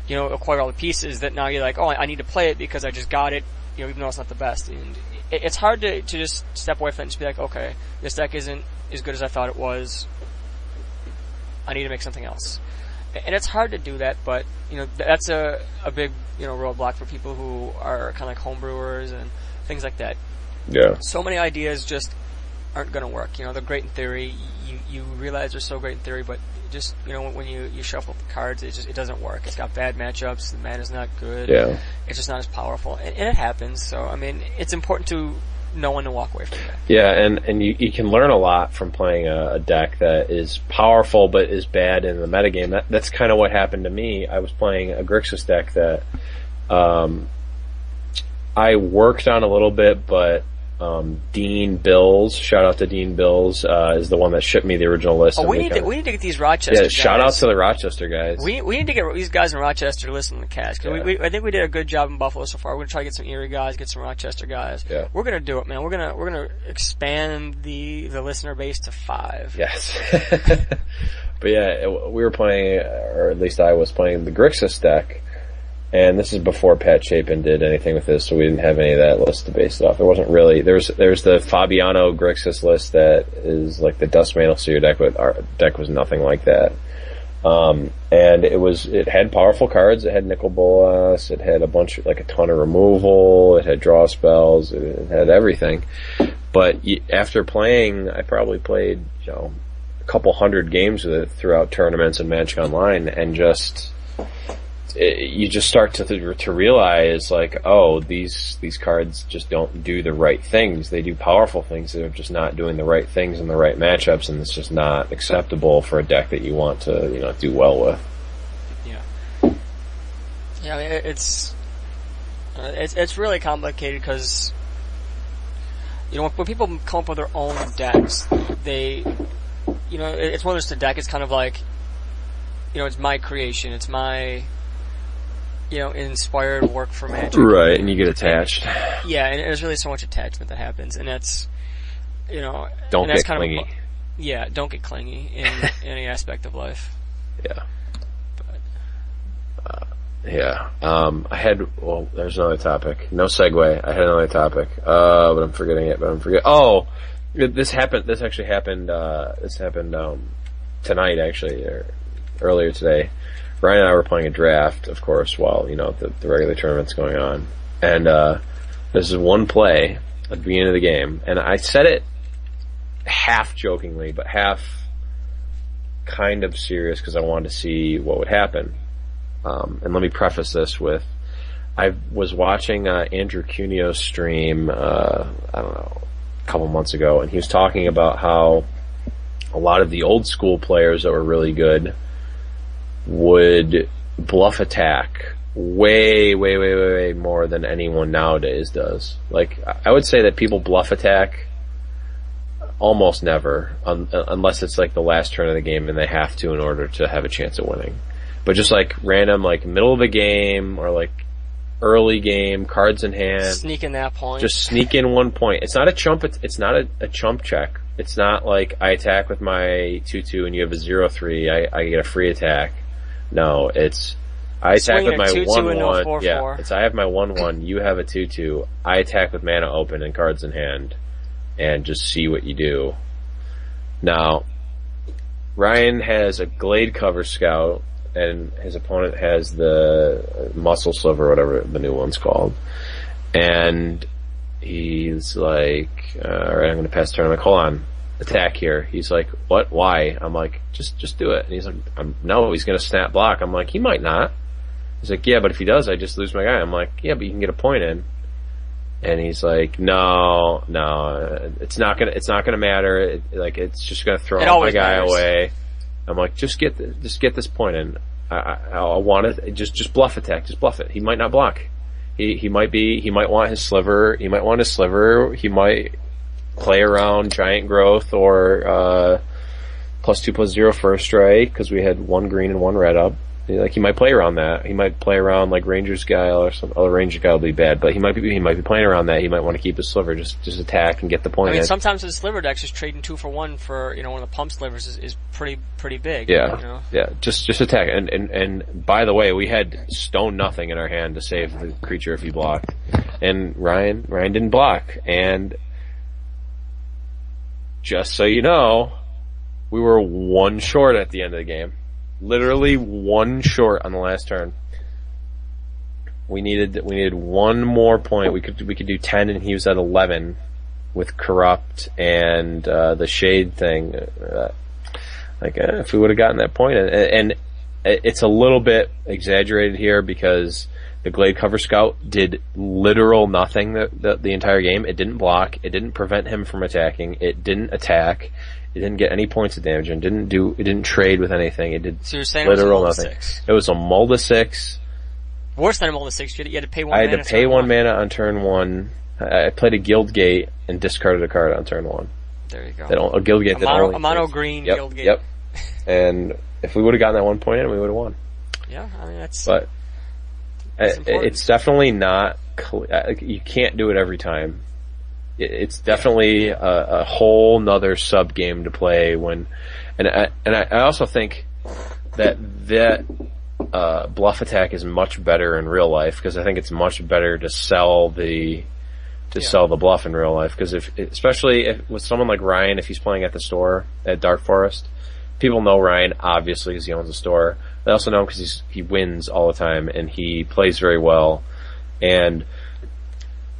acquire all the pieces, that now you're like, oh, I need to play it because I just got it, even though it's not the best. And it's hard to just step away from it and just be like, okay, this deck isn't as good as I thought it was. I need to make something else. And it's hard to do that, but, that's a big, roadblock for people who are kind of like homebrewers and things like that. Yeah. So many ideas just aren't going to work. You know, they're great in theory. You realize they're so great in theory, but just, you know, when you shuffle the cards, it doesn't work. It's got bad matchups. The mana's not good. Yeah. It's just not as powerful, and it happens. So I mean, it's important to know when to walk away from that. Yeah, and you can learn a lot from playing a deck that is powerful but is bad in the metagame. That's kind of what happened to me. I was playing a Grixis deck that I worked on a little bit, but Dean Bills, shout out to Dean Bills, is the one that shipped me the original list. Oh, we need to get these Rochester guys. Shout out to the Rochester guys. We need to get these guys in Rochester to listen to the cast, because I think we did a good job in Buffalo so far. We're gonna try to get some Erie guys, get some Rochester guys. Yeah. We're gonna do it, man. We're gonna expand the listener base to 5. Yes. But yeah, we were playing, or at least I was playing the Grixis deck. And this is before Pat Chapin did anything with this, so we didn't have any of that list to base it off. It wasn't really, there's the Fabiano Grixis list that is like the Dust Mantle Seer deck, but our deck was nothing like that. And it had powerful cards, it had Nicol Bolas, it had a ton of removal, it had draw spells, it had everything. But after playing, I probably played, a couple hundred games with it throughout tournaments and Magic Online, and you just start to realize, like, oh, these cards just don't do the right things. They do powerful things. They're just not doing the right things in the right matchups, and it's just not acceptable for a deck that you want to, do well with. Yeah. Yeah, I mean, it's really complicated because, when people come up with their own decks, it's more than just a deck. It's kind of like, it's my creation. It's my inspired work for Magic. Right, and you get attached. Yeah, and there's really so much attachment that happens, and that's, don't get clingy. Don't get clingy in any aspect of life. Yeah. But. There's another topic. No segue. I had another topic. But I'm forgetting it, Oh! This actually happened, tonight, actually, or earlier today. Ryan and I were playing a draft, of course, while, the regular tournament's going on. And, this is one play at the beginning of the game, and I said it half jokingly, but half kind of serious because I wanted to see what would happen. And let me preface this with, I was watching, Andrew Cuneo's stream, I don't know, a couple months ago, and he was talking about how a lot of the old school players that were really good would bluff attack way more than anyone nowadays does. Like, I would say that people bluff attack almost never, unless it's like the last turn of the game and they have to in order to have a chance at winning. But just like random, like middle of the game or like early game, cards in hand, sneak in that point. Just sneak in 1 point. It's not a chump. It's not a chump check. It's not like I attack with my 2/2 and you have a 0/3. I get a free attack. No, it's I attack with my 1/1. Yeah, it's I have my 1/1. You have a 2/2. I attack with mana open and cards in hand, and just see what you do. Now, Ryan has a Glade Cover Scout, and his opponent has the Muscle Sliver, whatever the new one's called, and he's like, "All right, I'm going to pass the turn." I'm like, "Hold on." Attack here. He's like, what? Why? I'm like, just do it. And he's like, no, he's gonna snap block. I'm like, he might not. He's like, yeah, but if he does, I just lose my guy. I'm like, yeah, but you can get a point in. And he's like, no, it's not gonna matter. It's just gonna throw my guy away. I'm like, just get this point in. I want it. Just bluff attack. Just bluff it. He might not block. He might want his sliver. He might play around Giant Growth or +2/+0 first strike because we had 1 green and 1 red up. Like, he might play around that. He might play around like Ranger's Guile or some other Ranger Guile will be bad, but he might be playing around that. He might want to keep his sliver, just attack and get the point. I mean, in. Sometimes his sliver decks just trading 2 for 1 for one of the pump slivers is pretty big. Yeah, yeah. Just attack. And by the way, we had Stone Nothing in our hand to save the creature if he blocked, and Ryan didn't block. And just so you know, we were 1 short at the end of the game. Literally 1 short on the last turn. We needed 1 more point. We could do 10 and he was at 11. with corrupt and the shade thing. If we would have gotten that point, and it's a little bit exaggerated here because the Glade Cover Scout did literal nothing the entire game. It didn't block. It didn't prevent him from attacking. It didn't attack. It didn't get any points of damage, and it didn't trade with anything. It did so you're saying literal it was a nothing. 6. It was a mull to 6. Worse than a mull to 6. You had to pay 1 mana. I had to pay 1 mana on turn 1. I played a Guild Gate and discarded a card on turn 1. There you go. A Guild Gate a mono green yep, Guild Gate. Yep. And if we would have gotten that 1 point in, we would have won. Yeah, I mean that's. But it's definitely not. You can't do it every time. It's definitely a whole nother sub game to play when, and I also think that bluff attack is much better in real life because I think it's much better to sell the bluff in real life because especially with someone like Ryan, if he's playing at the store at Dark Forest, people know Ryan obviously because he owns a store. They also know him because he wins all the time and he plays very well. And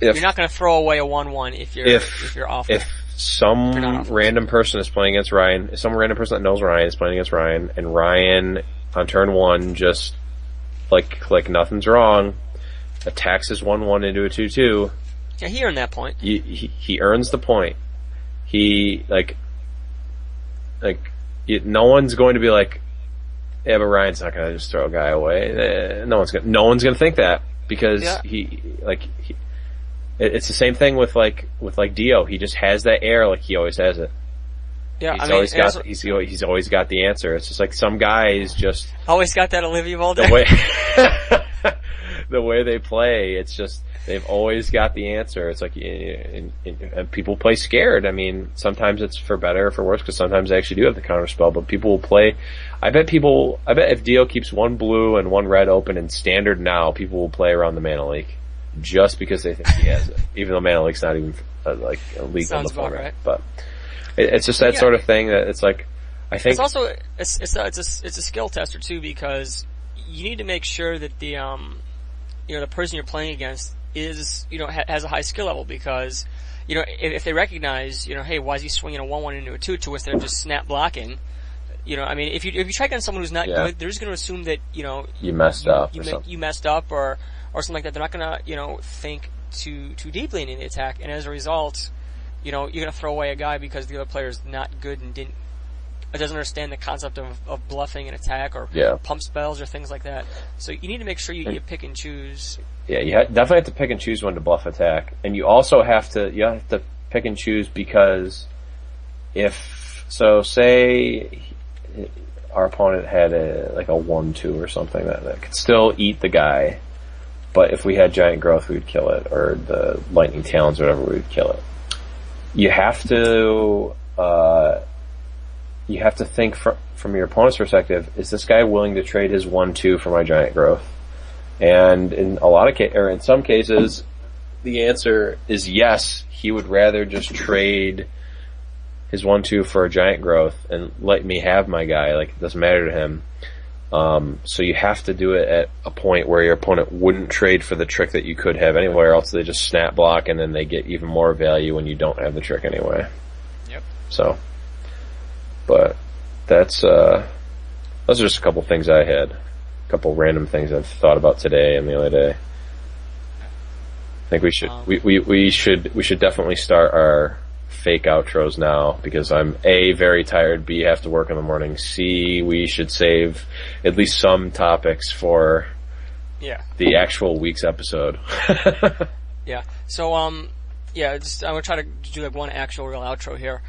you're not going to throw away a 1/1 if you're off. If some random person is playing against Ryan, if some random person that knows Ryan is playing against Ryan, and Ryan on turn 1 just like nothing's wrong, attacks his 1/1 into a 2/2. Yeah, he earned that point. He earns the point. He no one's going to be like, yeah, but Ryan's not going to just throw a guy away. No one's going to think that because it's the same thing with Dio. He just has that air like he always has it. Yeah, he's always got the answer. It's just like some guys just always got that Olivia Mulder. The way they play, it's just they've always got the answer. It's like and people play scared. I mean, sometimes it's for better or for worse because sometimes they actually do have the counter spell. But people will play. I bet if Dio keeps 1 blue and 1 red open in standard now, people will play around the Mana Leak just because they think he has it. Even though Mana Leak's not even a leak on the format, right. But it's just that sort of thing that it's like. I think it's also it's a skill tester too because you need to make sure that the the person you're playing against is has a high skill level because if they recognize hey, why is he swinging a 1/1 into a 2/2 instead of just snap blocking. I mean, if you try against someone who's not good, they're just going to assume that you messed up, you messed up or something like that. They're not going to think too deeply in the attack, and as a result, you're going to throw away a guy because the other player is not good and doesn't understand the concept of bluffing and attack or pump spells or things like that. So you need to make sure you pick and choose. Yeah, you definitely have to pick and choose when to bluff attack, and you also have to pick and choose because say our opponent had a 1/2 or something that could still eat the guy, but if we had Giant Growth, we would kill it, or the Lightning Talons, or whatever, we would kill it. You have to think from your opponent's perspective, is this guy willing to trade his 1/2 for my Giant Growth? And in in some cases, the answer is yes. He would rather just trade his 1/2 for a Giant Growth and let me have my guy. Like, it doesn't matter to him. So you have to do it at a point where your opponent wouldn't trade for the trick that you could have anywhere else. They just snap block and then they get even more value when you don't have the trick anyway. Yep. So, but those are just a couple things I had. A couple random things I've thought about today and the other day. I think we should definitely start our fake outros now because I'm A, very tired, B, have to work in the morning, C, we should save at least some topics for the actual week's episode. Yeah. So I'm gonna try to do one actual real outro here.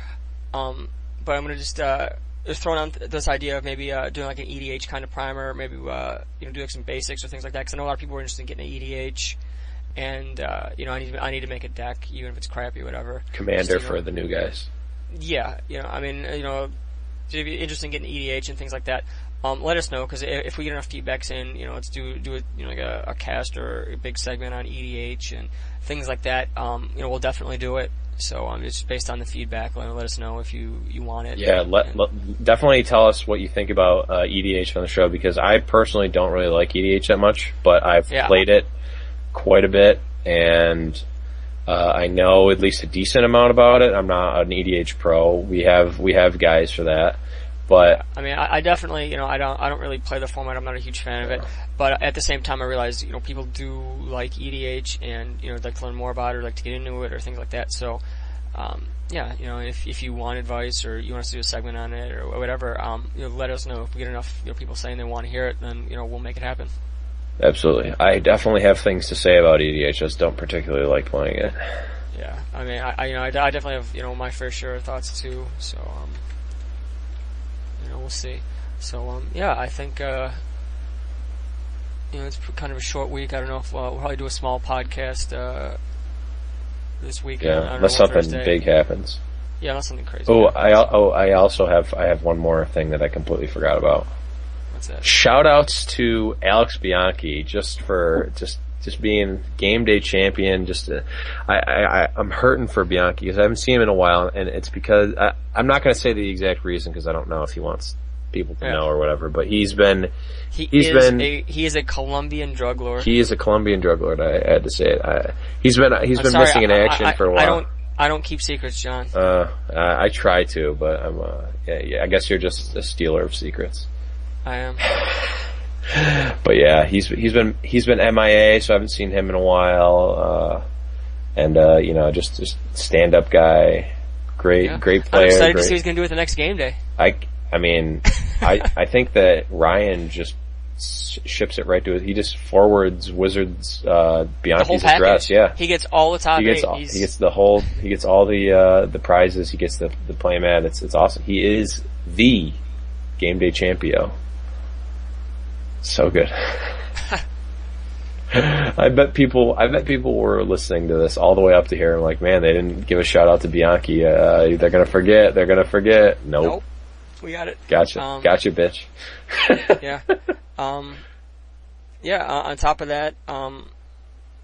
But I'm gonna just throw on this idea of maybe doing an EDH kind of primer, maybe do some basics or things like that because I know a lot of people are interested in getting an EDH. And I need to make a deck, even if it's crappy, whatever. Commander for the new guys. Yeah, if you're interested in getting EDH and things like that, let us know because if we get enough feedbacks in, let's do a cast or a big segment on EDH and things like that. We'll definitely do it. So just based on the feedback, let us know if you want it. Yeah, definitely tell us what you think about EDH on the show because I personally don't really like EDH that much, but I've played it quite a bit, and I know at least a decent amount about it. I'm not an EDH pro. We have guys for that, but I mean, I definitely, I don't really play the format. I'm not a huge fan of it, but at the same time, I realize, people do like EDH and, they'd like to learn more about it, or like to get into it, or things like that. So, yeah, if you want advice, or you want us to do a segment on it, or whatever, let us know. If we get enough, people saying they want to hear it, then, we'll make it happen. Absolutely. I definitely have things to say about EDH. I just don't particularly like playing it. Yeah, I mean, I definitely have, my fair share of thoughts too. So, we'll see. So, yeah, I think, it's kind of a short week. I don't know if we'll probably do a small podcast this week. Yeah, unless something big happens. Yeah, unless something crazy. I also have one more thing that I completely forgot about. What's that? Shout outs to Alex Bianchi just being game day champion. I'm hurting for Bianchi because I haven't seen him in a while, and it's because I'm not going to say the exact reason because I don't know if he wants people to know or whatever. But he is a Colombian drug lord. He is a Colombian drug lord. I had to say it. He's been missing in action for a while. I don't keep secrets, John. I try to, but I'm. I guess you're just a stealer of secrets. I am. But yeah, he's been MIA, so I haven't seen him in a while. And just stand up guy, great player. I'm excited to see what he's going to do with the next game day. I mean, I think that Ryan just ships it right to it. He just forwards Wizards Bianchi's address. Yeah, he gets all the top. He gets all the prizes. He gets the playmat. It's awesome. He is the game day champion. So good. I bet people were listening to this all the way up to here. I'm like, man, they didn't give a shout out to Bianchi. They're gonna forget. Nope. We got it. Gotcha, bitch. Yeah. On top of that,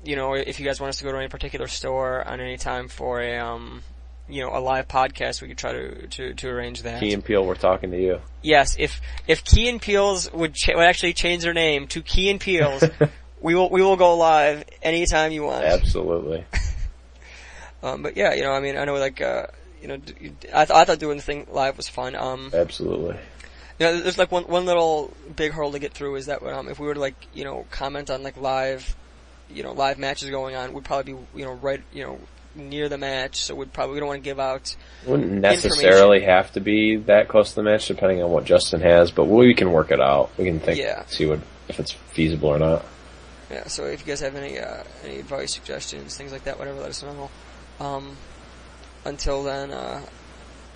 if you guys want us to go to any particular store on any time for a live podcast, we could try to arrange that. Key and Peele, we're talking to you. Yes, if Key and Peele's would actually change their name to Key and Peele's, we will go live anytime you want. Absolutely. But yeah, I know I thought doing the thing live was fun. Absolutely. There's like one little big hurdle to get through is that if we were to comment on live matches going on, we'd probably be right near the match, so we don't want to give out. Wouldn't necessarily have to be that close to the match, depending on what Justin has, but we can work it out. We can see if it's feasible or not. Yeah. So if you guys have any advice, suggestions, things like that, whatever, let us know. Until then,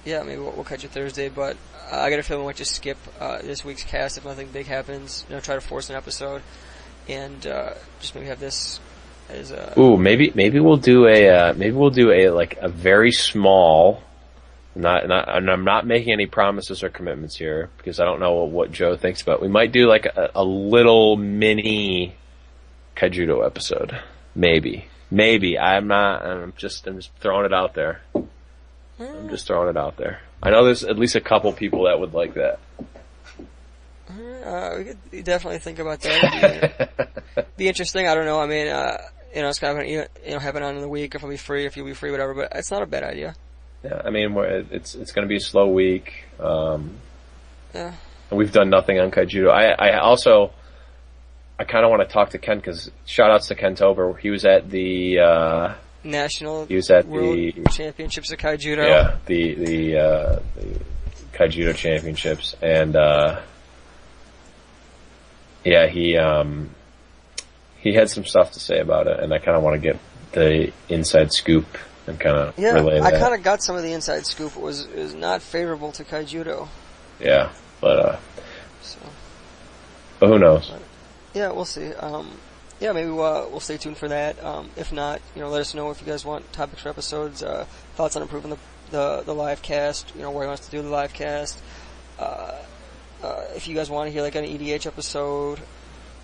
maybe we'll catch you Thursday. But I got a feeling we might just skip this week's cast if nothing big happens. Try to force an episode, and just maybe have this. Maybe we'll do a very small. And I'm not making any promises or commitments here because I don't know what Joe thinks about. We might do a little mini Kaijudo episode. Maybe. I'm just throwing it out there. I'm just throwing it out there. I know there's at least a couple people that would like that. We could definitely think about that. Be interesting. I don't know. I mean, it's kind of have it on in the week if I'll be free, if you'll be free, whatever. But it's not a bad idea. Yeah, I mean, it's going to be a slow week. Yeah. We've done nothing on Kaijudo. I kind of want to talk to Ken because shout outs to Ken Tober. He was at the World Championships of Kaijudo. Yeah, the Kaijudo Championships, and he had some stuff to say about it, and I kind of want to get the inside scoop and kind of relay that. I kind of got some of the inside scoop. It was not favorable to Kaijudo. Yeah, but who knows? Yeah, we'll see. Maybe we'll stay tuned for that. If not, let us know if you guys want topics for episodes, thoughts on improving the live cast, where you want us to do the live cast. If you guys want to hear an EDH episode,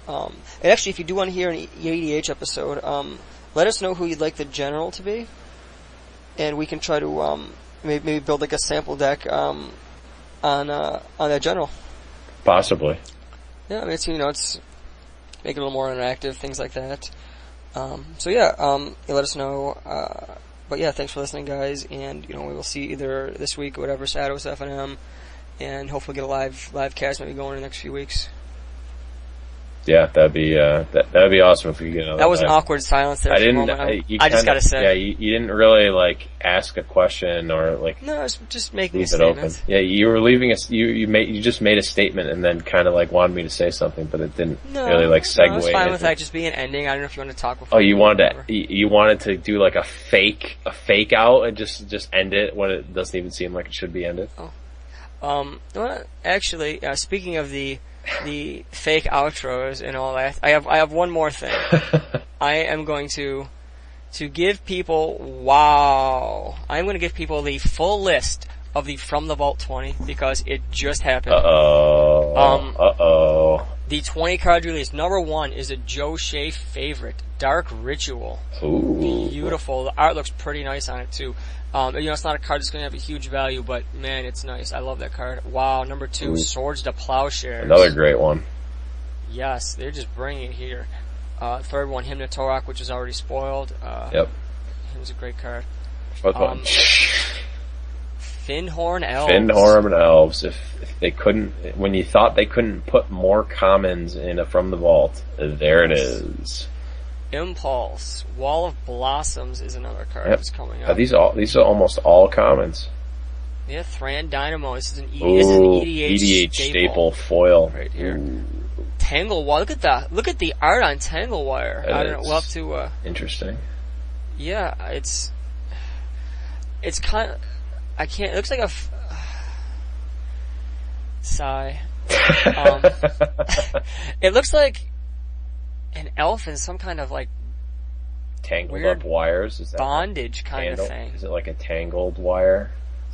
and actually if you do want to hear an EDH episode, let us know who you'd like the general to be, and we can try to maybe build a sample deck on that general. Possibly. Yeah, I mean it's make it a little more interactive, things like that. So yeah, you let us know. But yeah, thanks for listening, guys. And we will see either this week or whatever, Saturday with FNM, and hopefully get a live cast maybe going in the next few weeks. Yeah, that'd be awesome if we could get another. That was an awkward silence there. I just gotta say. Yeah, you didn't really like ask a question or like. No, I was just making leave a statement. It open. Yeah, you were leaving us. You just made a statement and then kind of like wanted me to say something, but it didn't really like segue. No, I was fine with that just being an ending. I don't know if you want to talk before. Oh, you wanted to do like a fake out and just end it when it doesn't even seem like it should be ended. Oh. Well, actually, speaking of the fake outros and all that, I have one more thing. I am going to give people I'm going to give people the full list of the From the Vault 20 because it just happened. The 20 card release. Number 1 is a Joe Shea favorite, Dark Ritual. Ooh. Beautiful. The art looks pretty nice on it too. It's not a card that's going to have a huge value, but man, it's nice. I love that card. Wow. Number 2, Swords to Plowshares. Another great one. Yes, they're just bringing it here. Third one, Hymn to Torok, which is already spoiled. Yep. It was a great card. Fourth one. Fyndhorn Elves. Fyndhorn Elves. If they couldn't, when you thought they couldn't put more commons in a From the Vault, there it is. Impulse. Wall of Blossoms is another card that's coming up. These are almost all commons. Yeah, Thran Dynamo. This is an EDH staple foil right here. Ooh. Tanglewire. Look at the art on Tanglewire. I don't know. We'll have to. Interesting. Yeah, it's kind of. I can't. It looks like a. Sigh. It looks like an elf in some kind of like tangled up wires. Is that bondage kind of thing? Is it like a tangled wire?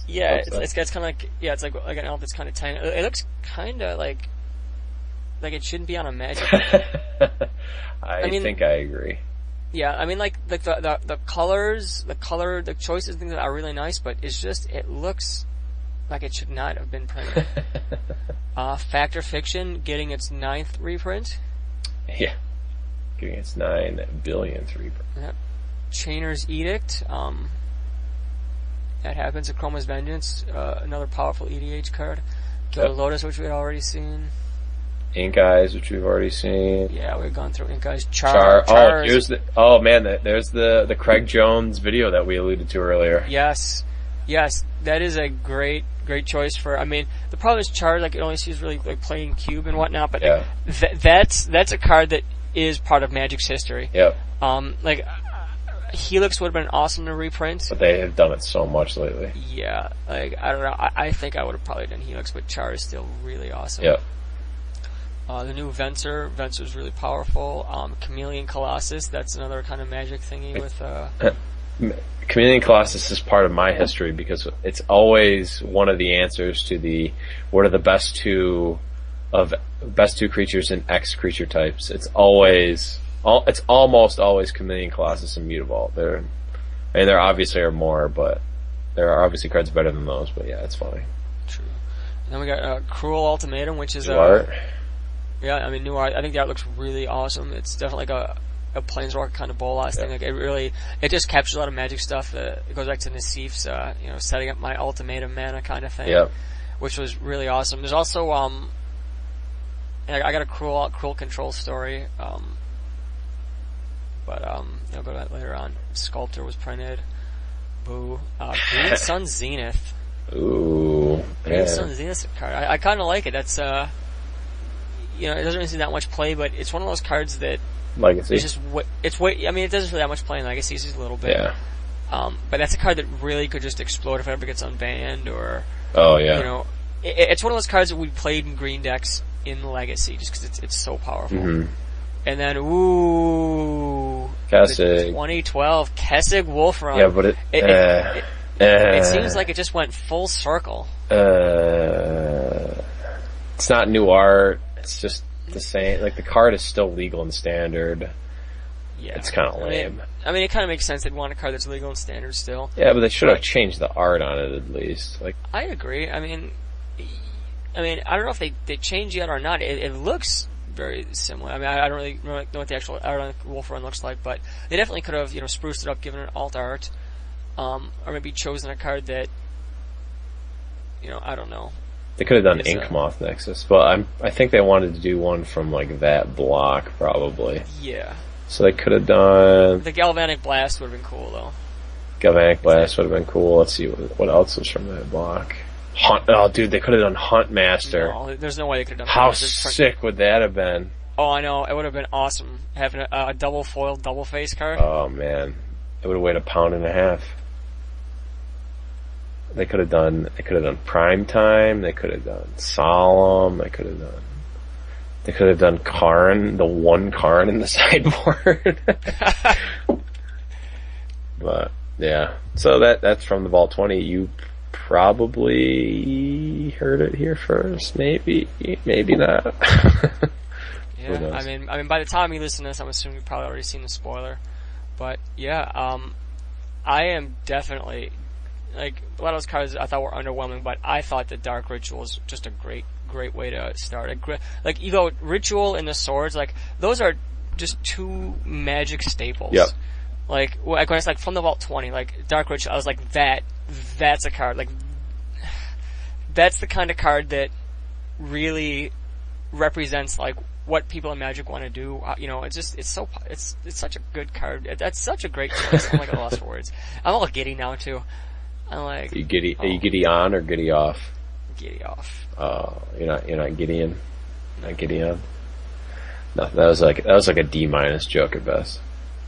Yeah, it's kind of like it's like an elf that's kind of tangled. It looks kind of like it shouldn't be on a magic. I think I agree. Yeah, I mean like the colors, the choices, things that are really nice, but it's just it looks like it should not have been printed. Fact or Fiction getting its 9th reprint. Yeah. Getting its 9 billionth reprint. Yep. Chainer's Edict. That happens. Chroma's Vengeance. Another powerful EDH card. Gilded Lotus, which we had already seen. Ink Eyes, which we've already seen. Yeah, we've gone through Ink Eyes. There's the Craig Jones video that we alluded to earlier. Yes, that is a great choice for. I mean, the problem is Char, like it only sees really like playing cube and whatnot, but yeah. That's a card that is part of Magic's history. Yep. Helix would have been awesome to reprint, but they have done it so much lately. Yeah, like I don't know. I think I would have probably done Helix, but Char is still really awesome. Yep. The new Venser's really powerful. Chameleon Colossus, that's another kind of magic thingy with. Chameleon Colossus is part of my history because it's always one of the answers to what are the best two creatures in X creature types. It's almost always Chameleon Colossus and Mutavault. There obviously are more, but there are obviously cards better than those. But yeah, it's funny. True. And then we got Cruel Ultimatum, which is art. Yeah, I mean new art. I think the art looks really awesome. It's definitely like a Planeswalker kind of Bolas thing. Like it just captures a lot of Magic stuff. It goes back to Nassif's, setting up my ultimatum mana kind of thing. Yep. Which was really awesome. There's also I got a cruel control story. But I'll go to that later on. Sculptor was printed. Boo. Green Sun Zenith. Ooh. Green Sun Zenith card. I kind of like it. That's it doesn't really see that much play, but it's one of those cards that Legacy. It's just I mean, it doesn't really that much play in Legacy. It's just a little bit. Yeah. But that's a card that really could just explode if it ever gets unbanned or. Oh yeah. It's one of those cards that we played in green decks in Legacy just because it's so powerful. Mm-hmm. And then Kessig. 2012 Kessig Wolfram. Yeah, but it seems like it just went full circle. It's not new art. It's just the same. Like the card is still legal in standard. Yeah, it's kind of lame. I mean, it kind of makes sense. They'd want a card that's legal in standard still. Yeah, but they should have changed the art on it at least. Like I agree. I mean, I don't know if they changed yet or not. It looks very similar. I mean, I don't really know what the actual Ironic Wolf run looks like, but they definitely could have, spruced it up, given it alt art, or maybe chosen a card that, I don't know. They could have done Ink Moth Nexus, but I think they wanted to do one from like that block, probably. Yeah. So they could have done... The Galvanic Blast would have been cool, though. Galvanic Blast would have been cool. Let's see, what else was from that block? Oh, dude, they could have done Hunt Master. No, there's no way they could have done How sick would that have been? Oh, I know. It would have been awesome having a double foil, double face card. Oh, man. It would have weighed 1.5 pounds. They could have done Prime Time. They could have done Solemn. They could have done Karn, the one Karn in the sideboard. But yeah, so that's from the Vault 20. You probably heard it here first. Maybe not. Yeah, I mean, by the time you listen to this, I'm assuming you've probably already seen the spoiler. But yeah, I am definitely. Like, a lot of those cards I thought were underwhelming, but I thought the Dark Ritual was just a great way to start. Like, you go Ritual and the Swords, like, those are just two Magic staples. Yep. Like, when it's like from the Vault 20, like, Dark Ritual, I was like, that's a card. Like, that's the kind of card that really represents, like, what people in Magic want to do. It's such a good card. That's such a great choice. I'm like at a loss for words. I'm all giddy now, too. I'm like, are you giddy on or giddy off? Giddy off. Oh, you're not giddy on. No, that was like a D- joke at best.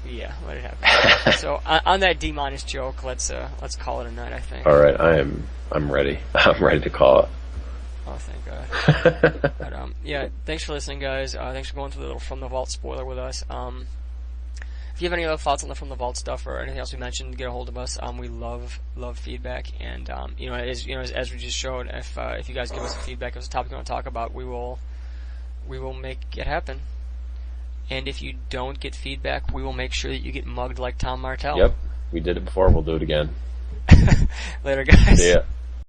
Yeah, let it happen. So on that D- joke, let's call it a night, I think. All right, I'm ready. I'm ready to call it. Oh, thank God. But yeah, thanks for listening, guys. Thanks for going through the little From the Vault spoiler with us. If you have any other thoughts on the From the Vault stuff or anything else we mentioned, get a hold of us. We love feedback, and as we just showed, if you guys give us feedback as a topic you want to talk about, we will make it happen. And if you don't get feedback, we will make sure that you get mugged like Tom Martell. Yep, we did it before. We'll do it again. Later, guys. See ya.